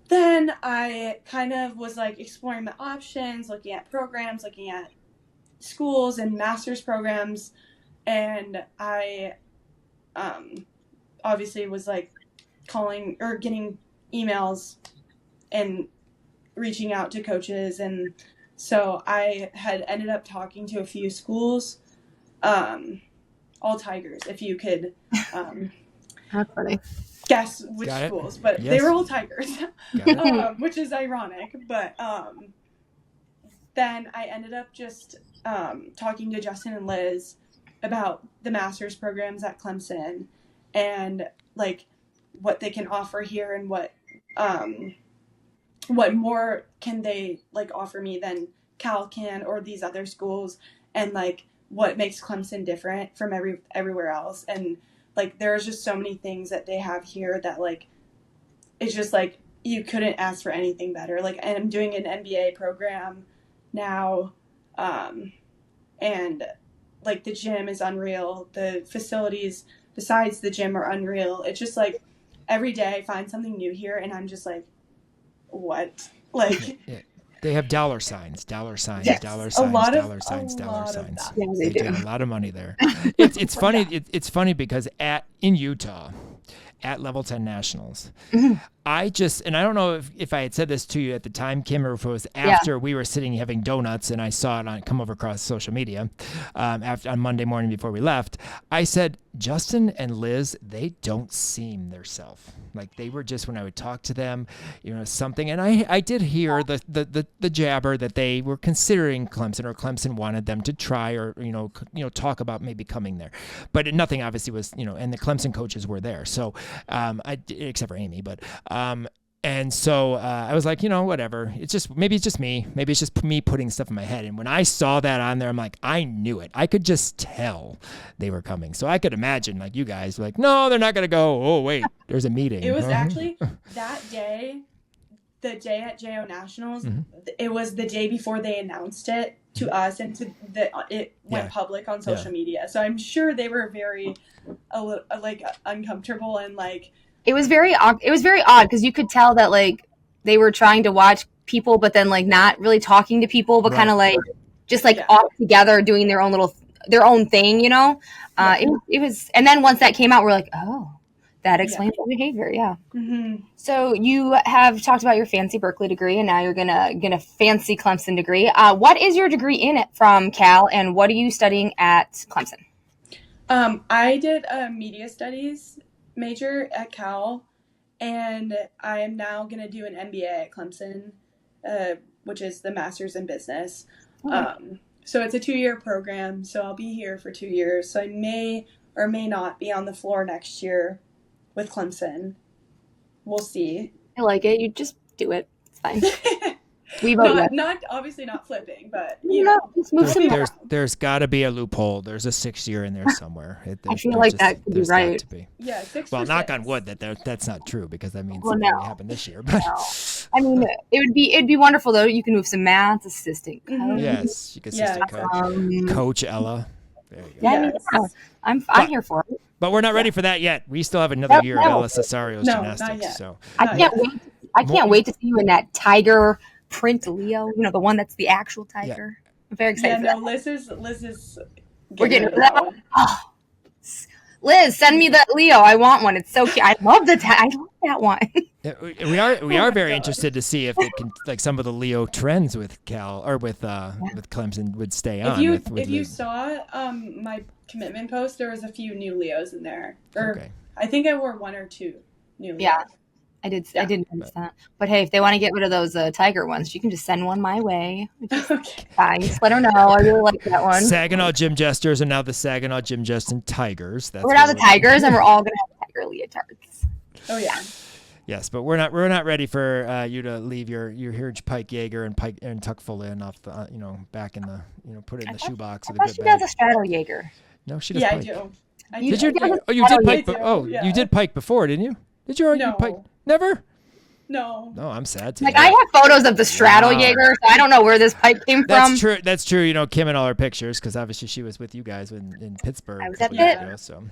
then I kind of was exploring my options, looking at programs, looking at schools and master's programs. And I obviously was calling or getting emails and reaching out to coaches. And so I had ended up talking to a few schools, all Tigers, if you could That's funny. Guess which schools, but they were all Tigers, which is ironic. But then I ended up just talking to Justin and Liz about the master's programs at Clemson, and what they can offer here and what more can they like offer me than Cal can or these other schools, and like what makes Clemson different from everywhere else. And like there's just so many things that they have here that like it's just like you couldn't ask for anything better. Like, and I'm doing an MBA program now, and like the gym is unreal. The facilities besides the gym are unreal. It's just like every day I find something new here, and I'm just like, what? Like, Yeah. They have dollar signs, dollar signs, yes, dollar a signs, lot dollar of signs, dollar that. signs. Yeah, They they do do. a lot of money there. It's funny. It's funny because in Utah, at Level 10 Nationals, I don't know if I had said this to you at the time, Kim, or if it was after we were sitting having donuts and I saw it come over across social media on Monday morning before we left. I said, Justin and Liz, they don't seem their self. Like they were just, when I would talk to them, something. And I did hear the jabber that they were considering Clemson, or Clemson wanted them to try, or talk about maybe coming there. But nothing obviously was, and the Clemson coaches were there. So except for Amy, but and so I was like, whatever. Maybe it's just me. Maybe it's just me putting stuff in my head. And when I saw that on there, I'm like, I knew it. I could just tell they were coming. So I could imagine, like, you guys were like, no, they're not going to go. Oh, wait, there's a meeting. It was actually that day, the day at JO Nationals, it was the day before they announced it to us, and it went public on social media. So I'm sure they were very uncomfortable, and like, It was very odd because you could tell that like they were trying to watch people, but then like not really talking to people, but kind of like just like off together doing their own thing, It was, and then once that came out, we're like, oh, that explains the behavior, So you have talked about your fancy Berkeley degree, and now you're gonna fancy Clemson degree. What is your degree in it from Cal, and what are you studying at Clemson? I did a media studies major at Cal, and I am now going to do an MBA at Clemson, which is the Master's in Business. So it's a 2-year program, so I'll be here for 2 years. So I may or may not be on the floor next year with Clemson. We'll see. I like it. You just do it. It's fine. We vote obviously not flipping, but just move some more. There's got to be a loophole. There's a 6th year in there somewhere. I feel like that could be right. To be. Yeah, 6. Well, knock on wood that's not true, because that means Well, something no. will happen this year. But I mean, it'd be wonderful though. You can move some math, assistant coach. yes, you can assistant coach Ella. There you go. Yeah, I'm here for it. But we're not ready for that yet. We still have another year of Ella Cesario's gymnastics. gymnastics. So I can't wait to see you in that tiger print Leo. The one that's the actual tiger. I'm very excited. Yeah, no, Liz is. We're getting to that one. Oh. Liz, send me the Leo. I want one. It's so cute. I love I love that one. We are very interested to see if it can, like, some of the Leo trends with Cal or with Clemson would stay on. If you saw my commitment post, there was a few new Leos in there. I think I wore 1 or 2 new Leos. Yeah. I didn't notice that. But hey, if they want to get rid of those tiger ones, you can just send one my way. Fine. Just let her know. I really like that one. Saginaw Gym Jesters are now the Saginaw Gym Jesting Tigers. We're now the Tigers, and we're all going to have tiger leotards. Oh, yeah. Yes, but we're not ready for you to leave your huge Pike Jaeger and tuck full in off the back in the put it in the shoebox. I thought she does a straddle Jaeger. No, she does. Yeah, Pike. I do. Did you? Oh, you did Pike. You did Pike before, didn't you? Did you already do Pike? Never? No. No, I'm sad too. Like, I have photos of the straddle Jaeger, so I don't know where this pipe came from. That's true. Kim and all her pictures, because obviously she was with you guys in Pittsburgh. I was at Pitt. So.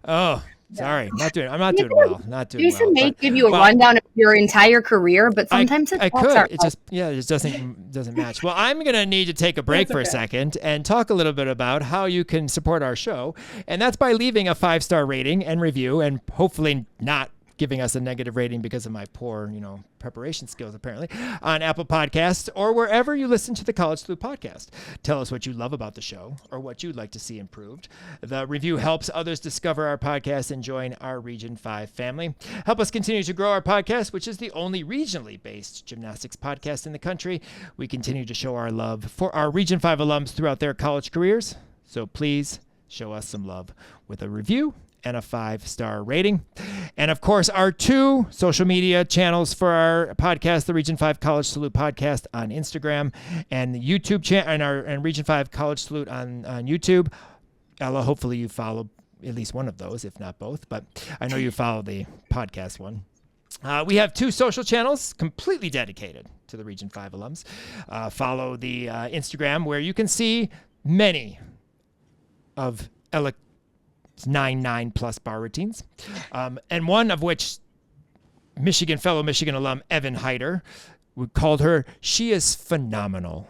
Oh, sorry. I'm not doing well. Jason may give you a rundown of your entire career, but sometimes I could. It just doesn't match. Well, I'm gonna need to take a break for a second and talk a little bit about how you can support our show, and that's by leaving a 5-star rating and review, and hopefully not giving us a negative rating because of my poor, preparation skills, apparently, on Apple Podcasts or wherever you listen to the College Salute podcast. Tell us what you love about the show or what you'd like to see improved. The review helps others discover our podcast and join our Region 5 family. Help us continue to grow our podcast, which is the only regionally based gymnastics podcast in the country. We continue to show our love for our Region 5 alums throughout their college careers. So please show us some love with a review and a 5-star rating. And of course, our 2 social media channels for our podcast, the Region 5 College Salute podcast on Instagram, and the YouTube channel, and Region 5 College Salute on YouTube. Ella, hopefully you follow at least one of those, if not both, but I know you follow the podcast one. We have 2 social channels completely dedicated to the Region 5 alums. Follow the Instagram, where you can see many of Ella's 9+ bar routines, and one of which fellow Michigan alum Evan Heider, we called her "She is Phenomenal."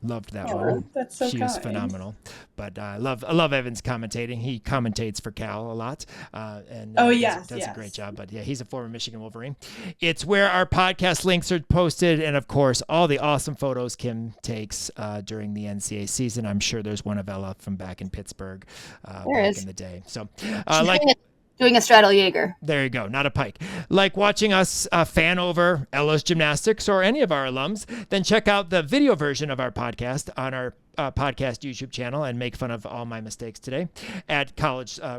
Loved that one. That's so She kind. is phenomenal. But I love Evan's commentating. He commentates for Cal a lot. And does a great job. But yeah, he's a former Michigan Wolverine. It's where our podcast links are posted. And of course, all the awesome photos Kim takes during the NCAA season. I'm sure there's one of Ella from back in Pittsburgh back in the day. So doing a straddle Jaeger. There you go, not a pike. Like watching us fan over Ella's gymnastics or any of our alums, then check out the video version of our podcast on our podcast YouTube channel and make fun of all my mistakes today at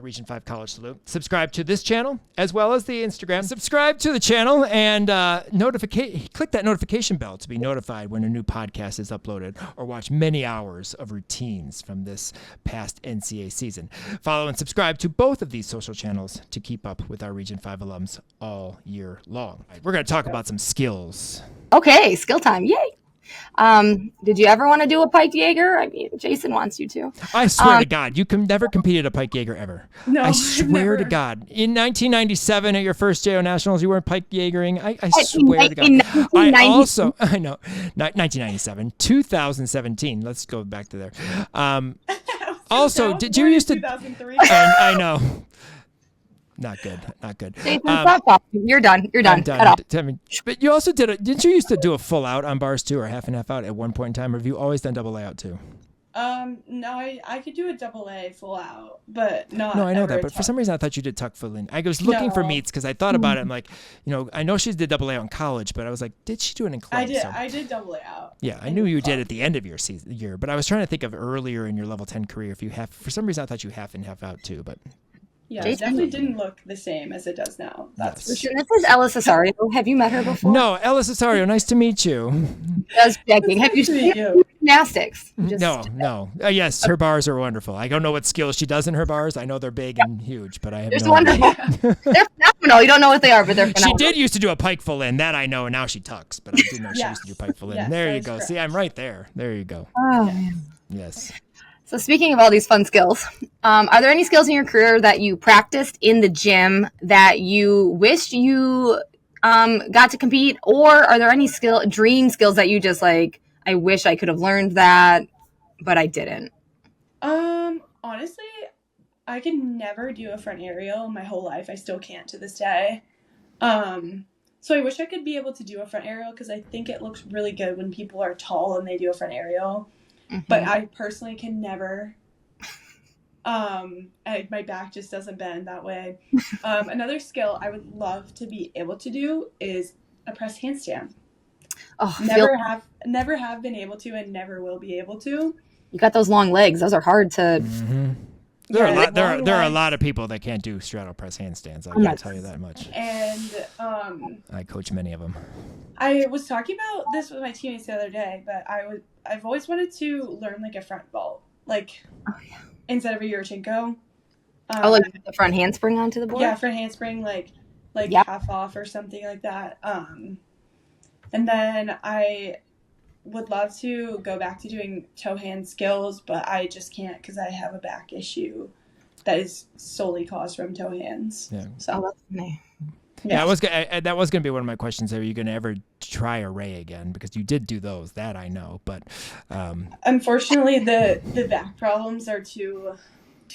Region 5 College Salute. Subscribe to this channel as well as the Instagram. Subscribe to the channel and click that notification bell to be notified when a new podcast is uploaded, or watch many hours of routines from this past NCAA season. Follow and subscribe to both of these social channels to keep up with our Region 5 alums all year long. We're going to talk about some skills. Okay, skill time. Yay. Did you ever want to do a pike Jaeger? I mean, Jason wants you to. I swear to God, you never competed a pike Jaeger ever. No, I swear to God. In 1997 at your first JO Nationals, you weren't pike Jaegering. I swear to God. In I know, 1997, 2017. Let's go back to there. Also, did you used to? 2003. I know. Not good. Jason, stop talking. You're done. I'm Cut off. But you also didn't you used to do a full out on bars too, or half and half out at one point in time? Or have you always done double layout too? No, I could do a double A full out, but not. No, I know ever that, but for some reason I thought you did tuck full in. I was looking for meets because I thought about it. I'm like, I know she did double A out in college, but I was like, did she do it in club? I did double A out. Yeah, I knew you did at the end of your year, but I was trying to think of earlier in your level 10 career if you have. For some reason I thought you half and half out too, but. Yeah, it definitely didn't look the same as it does now. That's for sure. This is Ella Cesario. Have you met her before? No, Ella Cesario. Nice to meet you. Just checking. Have you seen gymnastics? No. Yes, her bars are wonderful. I don't know what skills she does in her bars. I know they're big and huge, but I have no wonderful. idea. They're phenomenal. You don't know what they are, but they're phenomenal. She did used to do a pike full in. That I know, and now she tucks. But I didn't know she used to do pike full in. Yes, there you go. See, I'm right there. There you go. Oh, man. Yes. So speaking of all these fun skills, are there any skills in your career that you practiced in the gym that you wished you got to compete, or are there any dream skills that you just like, I wish I could have learned that, but I didn't? Honestly, I could never do a front aerial my whole life. I still can't to this day. So I wish I could be able to do a front aerial because I think it looks really good when people are tall and they do a front aerial. Mm-hmm. But I personally can never. My back just doesn't bend that way. Another skill I would love to be able to do is a press handstand. Oh, never have been able to, and never will be able to. You got those long legs; those are hard to. Mm-hmm. There are a lot of people that can't do straddle press handstands. I can tell you that much. And I coach many of them. I was talking about this with my teammates the other day, but I've always wanted to learn like a front vault, instead of a Yurchenko. Like the front handspring onto the board. Yeah, front handspring, like half off or something like that. And then I would love to go back to doing toe hand skills, but I just can't because I have a back issue that is solely caused from toe hands. Yeah. So that's me. Yeah, that was going to be one of my questions. Are you going to ever try array again? Because you did do those. That I know, but unfortunately, the back problems are too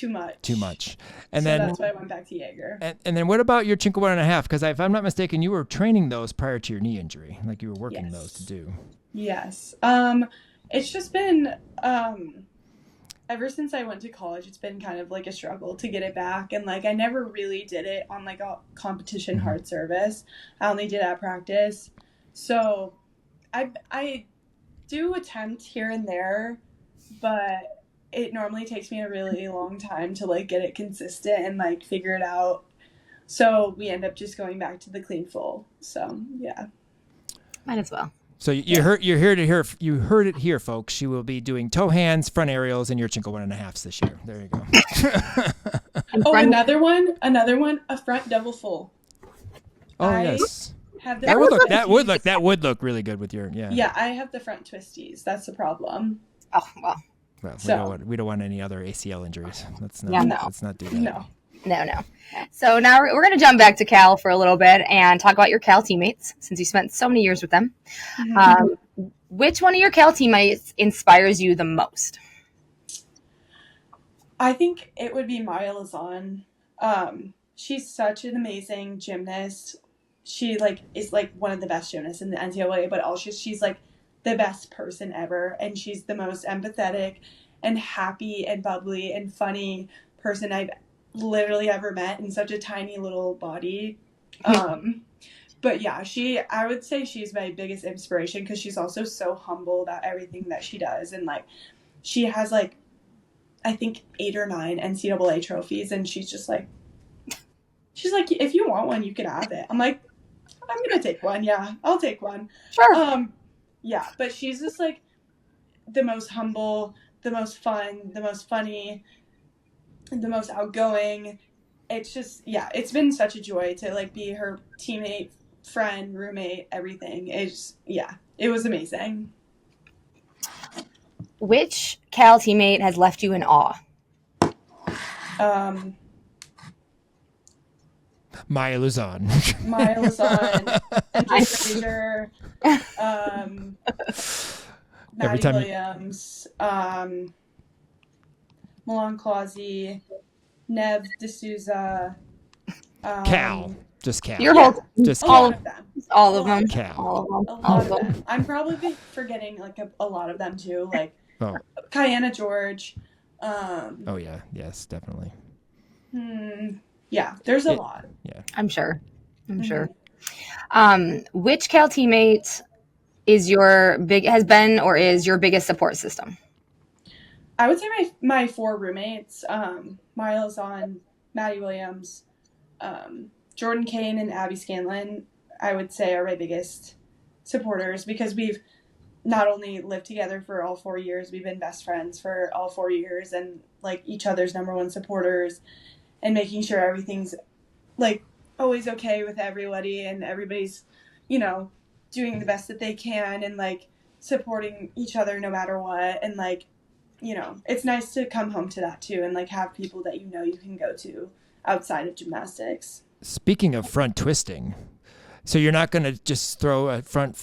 much. Too much. And so then that's why I went back to Jaeger. And then what about your Chinko 1.5? Because if I'm not mistaken, you were training those prior to your knee injury. Like you were working those to do. Yes. It's just been ever since I went to college, it's been kind of like a struggle to get it back. And like I never really did it on like a competition hard service. I only did at practice. So I do attempt here and there, but it normally takes me a really long time to like get it consistent and like figure it out. So we end up just going back to the clean full. So yeah. Might as well. So you heard it here, folks. She will be doing toe hands, front aerials, and Yurchenko 1.5s this year. There you go. Oh, another one, a front double full. Oh yes. Have the That would look really good with your Yeah, I have the front twisties. That's the problem. Oh well. Well, we don't want any other ACL injuries. Let's not. Yeah, no. Let's not do that. No. So now we're going to jump back to Cal for a little bit and talk about your Cal teammates, since you spent so many years with them. Mm-hmm. Which one of your Cal teammates inspires you the most? I think it would be Maya Lazan. She's such an amazing gymnast. She is one of the best gymnasts in the NCAA, but also she's like the best person ever, and she's the most empathetic and happy and bubbly and funny person I've literally ever met in such a tiny little body. But yeah, I would say she's my biggest inspiration, because she's also so humble about everything that she does, and like she has like I think 8 or 9 NCAA trophies, and she's like, if you want one, you can have it. I'm like, I'm gonna take one. Yeah, I'll take one. Sure. Yeah, but she's just like the most humble, the most fun, the most funny, the most outgoing. It's just, it's been such a joy to like be her teammate, friend, roommate, everything. It was amazing. Which Cal teammate has left you in awe? Maya Luzon, Andrew Fraser, Maddie Williams, Milan Clausy, Nev D'Souza, Cal. Just Cal. Your whole, just all Cal. of them. All of them. Cal. A lot of them. I'm probably forgetting like a lot of them too, like Kiana George. Oh yeah, yes, definitely. Yeah, there's a lot. Yeah, I'm sure. Which Cal teammate has been or is your biggest support system? I would say my 4 roommates, Maya Lazan, Maddie Williams, Jordan Kane, and Abby Scanlon, I would say are my biggest supporters, because we've not only lived together for all 4 years, we've been best friends for all 4 years, and like each other's number one supporters, and making sure everything's like always okay with everybody, and everybody's, doing the best that they can, and like supporting each other no matter what. And like, it's nice to come home to that too, and like have people that you can go to outside of gymnastics. Speaking of front twisting, so you're not going to just throw a front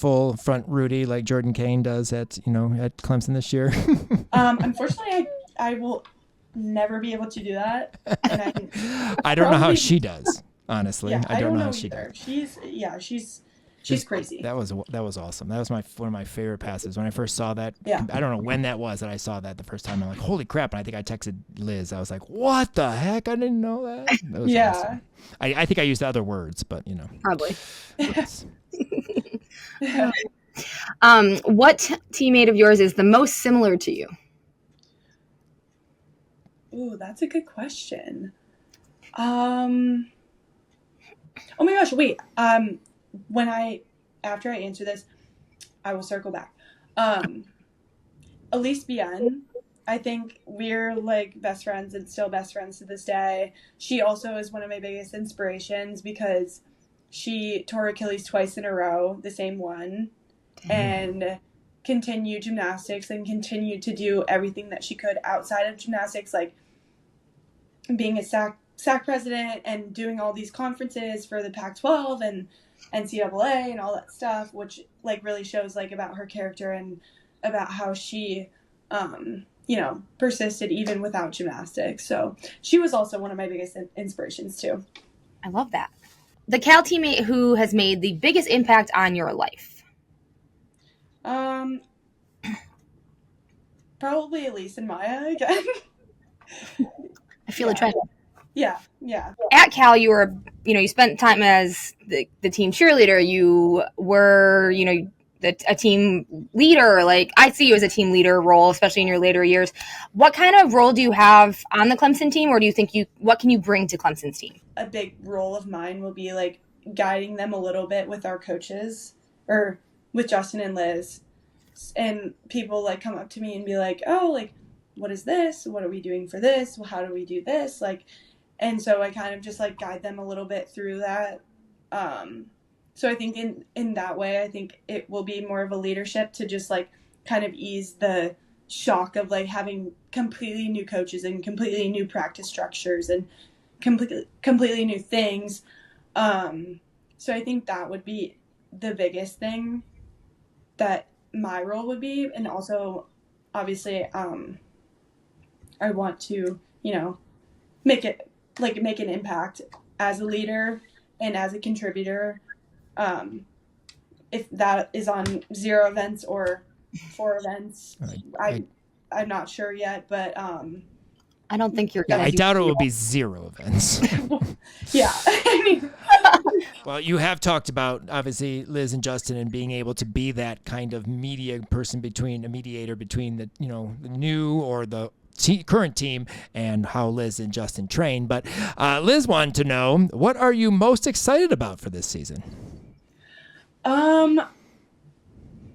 Rudy like Jordan Kane does at Clemson this year? Unfortunately, I will never be able to do that. And I don't know how she does, honestly. Yeah, I don't know how she does. She's crazy. That was awesome. That was one of my favorite passes. When I first saw that, I don't know when that was that I saw that the first time. I'm like, holy crap. And I think I texted Liz. I was like, what the heck? I didn't know that. That was awesome. I think I used other words, but Probably. Yes. What teammate of yours is the most similar to you? Ooh, that's a good question. Oh my gosh, wait. After I answer this, I will circle back. Elise Bien, I think we're like best friends and still best friends to this day. She also is one of my biggest inspirations, because she tore Achilles twice in a row, the same one, and continued gymnastics and continued to do everything that she could outside of gymnastics, like being a SAC president and doing all these conferences for the Pac-12 and NCAA and all that stuff, which like really shows like about her character and about how she persisted even without gymnastics. So she was also one of my biggest inspirations too. I love that. The Cal teammate who has made the biggest impact on your life? Probably Elise and Maya again. I feel a trend. Yeah. At Cal, you were, you spent time as the team cheerleader. You were, a team leader? Like, I see you as a team leader role, especially in your later years. What kind of role do you have on the Clemson team, or do you think what can you bring to Clemson's team? A big role of mine will be like guiding them a little bit with our coaches, or with Justin and Liz. And people like come up to me and be like, oh, like, what is this? What are we doing for this? Well, how do we do this? Like, and so I kind of just like guide them a little bit through that. So I think in that way, I think it will be more of a leadership to just like kind of ease the shock of like having completely new coaches and completely new practice structures and completely new things. So I think that would be the biggest thing that my role would be. And also, obviously, I want to, make an impact as a leader and as a contributor. If that is on 0 events or 4 events, I'm not sure yet, but I don't think you're going to. I doubt it will be 0 events. Yeah. I mean, well, you have talked about, obviously, Liz and Justin, and being able to be that kind of mediator between the, the new or the current team and how Liz and Justin train. But Liz wanted to know, what are you most excited about for this season?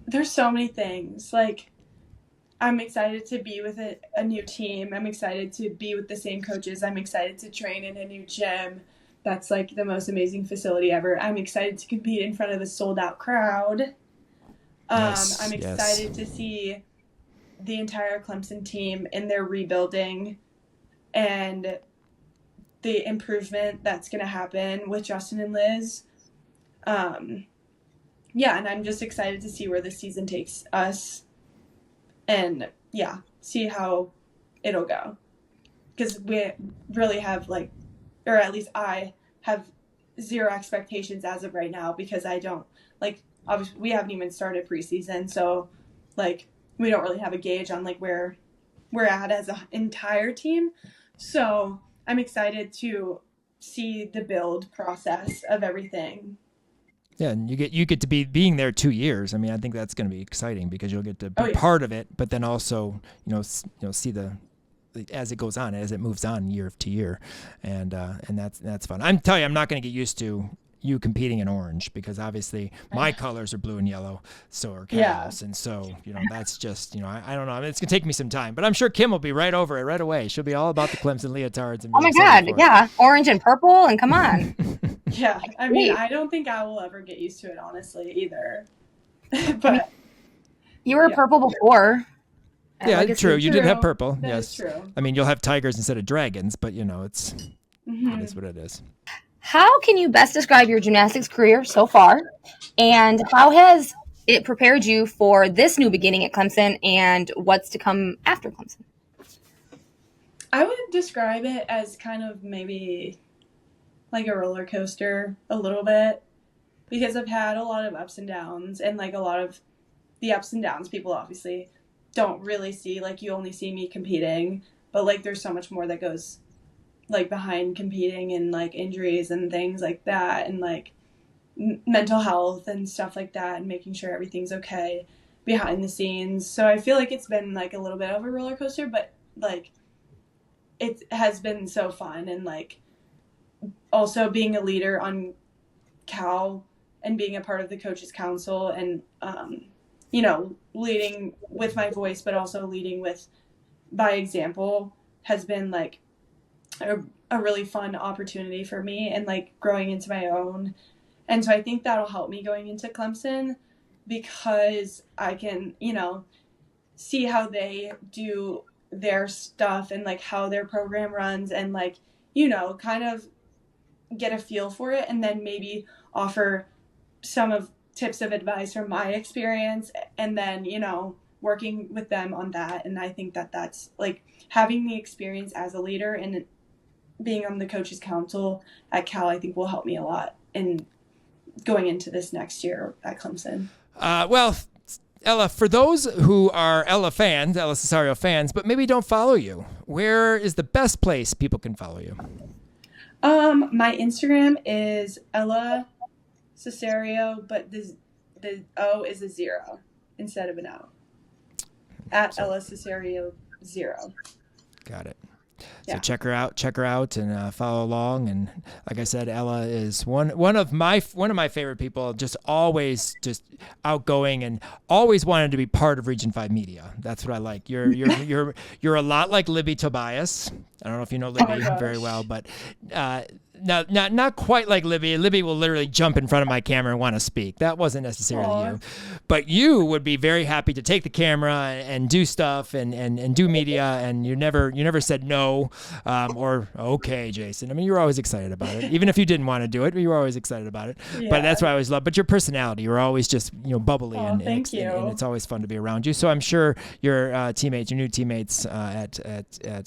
There's so many things. Like, I'm excited to be with a new team. I'm excited to be with the same coaches. I'm excited to train in a new gym. That's like the most amazing facility ever. I'm excited to compete in front of a sold out crowd. I'm excited to see the entire Clemson team in their rebuilding and the improvement that's going to happen with Justin and Liz. Yeah, and I'm just excited to see where the season takes us and, see how it'll go. Because we really have, or at least I have 0 expectations as of right now, because I don't, obviously we haven't even started preseason, so, we don't really have a gauge on, where we're at as an entire team. So I'm excited to see the build process of everything. Yeah, and you get to be being there 2 years. I mean, I think that's going to be exciting because you'll get to be part of it, but then also, see as it goes on, as it moves on year to year, and that's fun. I'm telling you, I'm not going to get used to you competing in orange, because obviously my colors are blue and yellow, so are Cal's, and so that's just I don't know. I mean, it's gonna take me some time, but I'm sure Kim will be right over it right away. She'll be all about the Clemson leotards. And oh my God, yeah, orange and purple, and come on. Yeah, I mean, I don't think I will ever get used to it, honestly, either. But you were purple before. Yeah, true. You did have purple. That yes, is true. I mean, you'll have tigers instead of dragons, but it's it is what it is. How can you best describe your gymnastics career so far, and how has it prepared you for this new beginning at Clemson and what's to come after Clemson? I would describe it as kind of maybe like a roller coaster a little bit, because I've had a lot of ups and downs, and a lot of the ups and downs people obviously don't really see. You only see me competing, but there's so much more that goes behind competing, and injuries and things like that, and mental health and stuff like that, and making sure everything's okay behind the scenes. So I feel like it's been a little bit of a roller coaster, but it has been so fun. And also being a leader on Cal and being a part of the coaches council, and leading with my voice, but also leading by example, has been a really fun opportunity for me, and growing into my own. And so I think that'll help me going into Clemson, because I can, see how they do their stuff, and how their program runs, and kind of get a feel for it, and then maybe offer some of tips of advice from my experience, and then, working with them on that. And I think that's having the experience as a leader and being on the coaches council at Cal, I think will help me a lot in going into this next year at Clemson. Well, Ella, for those who are Ella Cesario fans, but maybe don't follow you, where is the best place people can follow you? My Instagram is Ella Cesario, but the O is a 0 instead of an O. At Ella Cesario 0. Got it. Yeah. So check her out, and follow along. And like I said, Ella is one of my favorite people. Just always just outgoing and always wanted to be part of Region 5 media. That's what I like. You're a lot like Libby Tobias. I don't know if you know Libby very well, but not quite like Libby. Libby will literally jump in front of my camera and want to speak. That wasn't necessarily you, but you would be very happy to take the camera and do stuff and do media, and you never said no or okay, Jason. I mean, you were always excited about it, even if you didn't want to do it. You were always excited about it. Yeah. But that's what I always love. But your personality, you're always just bubbly, and it's always fun to be around you. So I'm sure your new teammates at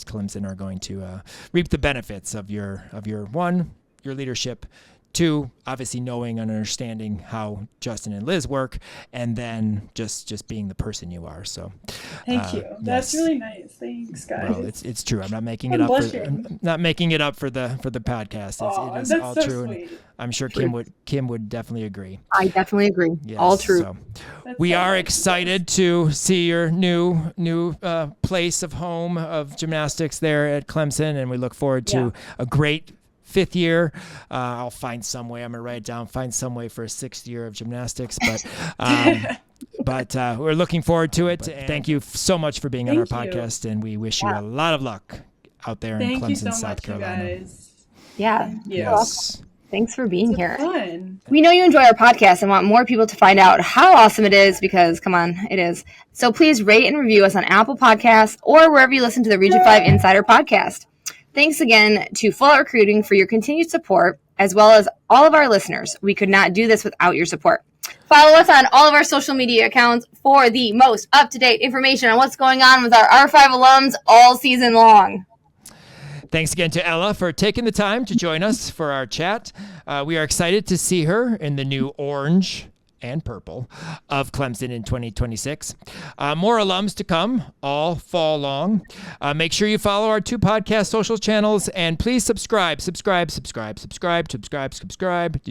Clemson are going to reap the benefits of your leadership, 2, obviously knowing and understanding how Justin and Liz work, and then just being the person you are. So thank you. That's really nice. Thanks, guys. Well, it's true. I'm not making it up. I'm not making it up for the podcast. It is all true. Sweet. And I'm sure Kim would definitely agree. I definitely agree. Yes, all true. So we are excited to see your new place of home of gymnastics there at Clemson, and we look forward to a great 5th year. I'll find some way. I'm gonna write it down. Find some way for a 6th year of gymnastics, but we're looking forward to it. Thank you so much for being on our podcast, and we wish you a lot of luck out there in Clemson, South Carolina. You guys. Yeah. Yes. Thanks for being here. Fun. We know you enjoy our podcast and want more people to find out how awesome it is, because, come on, it is. So please rate and review us on Apple Podcasts or wherever you listen to the Region 5 Insider podcast. Thanks again to Full Out Recruiting for your continued support, as well as all of our listeners. We could not do this without your support. Follow us on all of our social media accounts for the most up-to-date information on what's going on with our R5 alums all season long. Thanks again to Ella for taking the time to join us for our chat. We are excited to see her in the new orange and purple of Clemson in 2026. More alums to come all fall long. Make sure you follow our 2 podcast social channels, and please subscribe. Did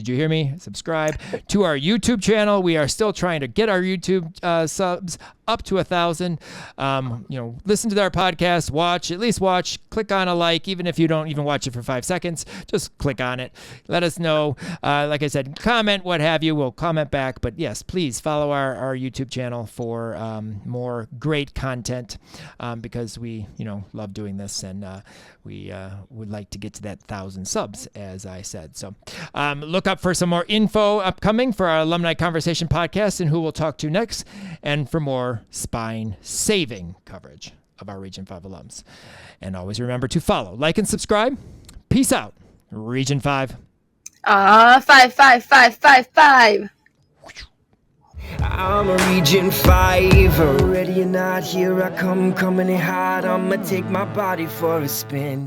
you hear me? Subscribe to our YouTube channel. We are still trying to get our YouTube subs up to 1,000. Listen to our podcast, at least watch, click on a like, even if you don't even watch it for 5 seconds, just click on it. Let us know. Like I said, comment, what have you. We'll comment back. But yes, please follow our YouTube channel for more great content, because we, love doing this, and we would like to get to that 1,000 subs, as I said. So look up for some more info upcoming for our Alumni Conversation podcast and who we'll talk to next, and for more spine-saving coverage of our Region 5 alums. And always remember to follow, like, and subscribe. Peace out, Region 5. 5, 5, 5, 5, 5. I'm a Region 5, ready or not, here I come, coming in hot. I'ma take my body for a spin.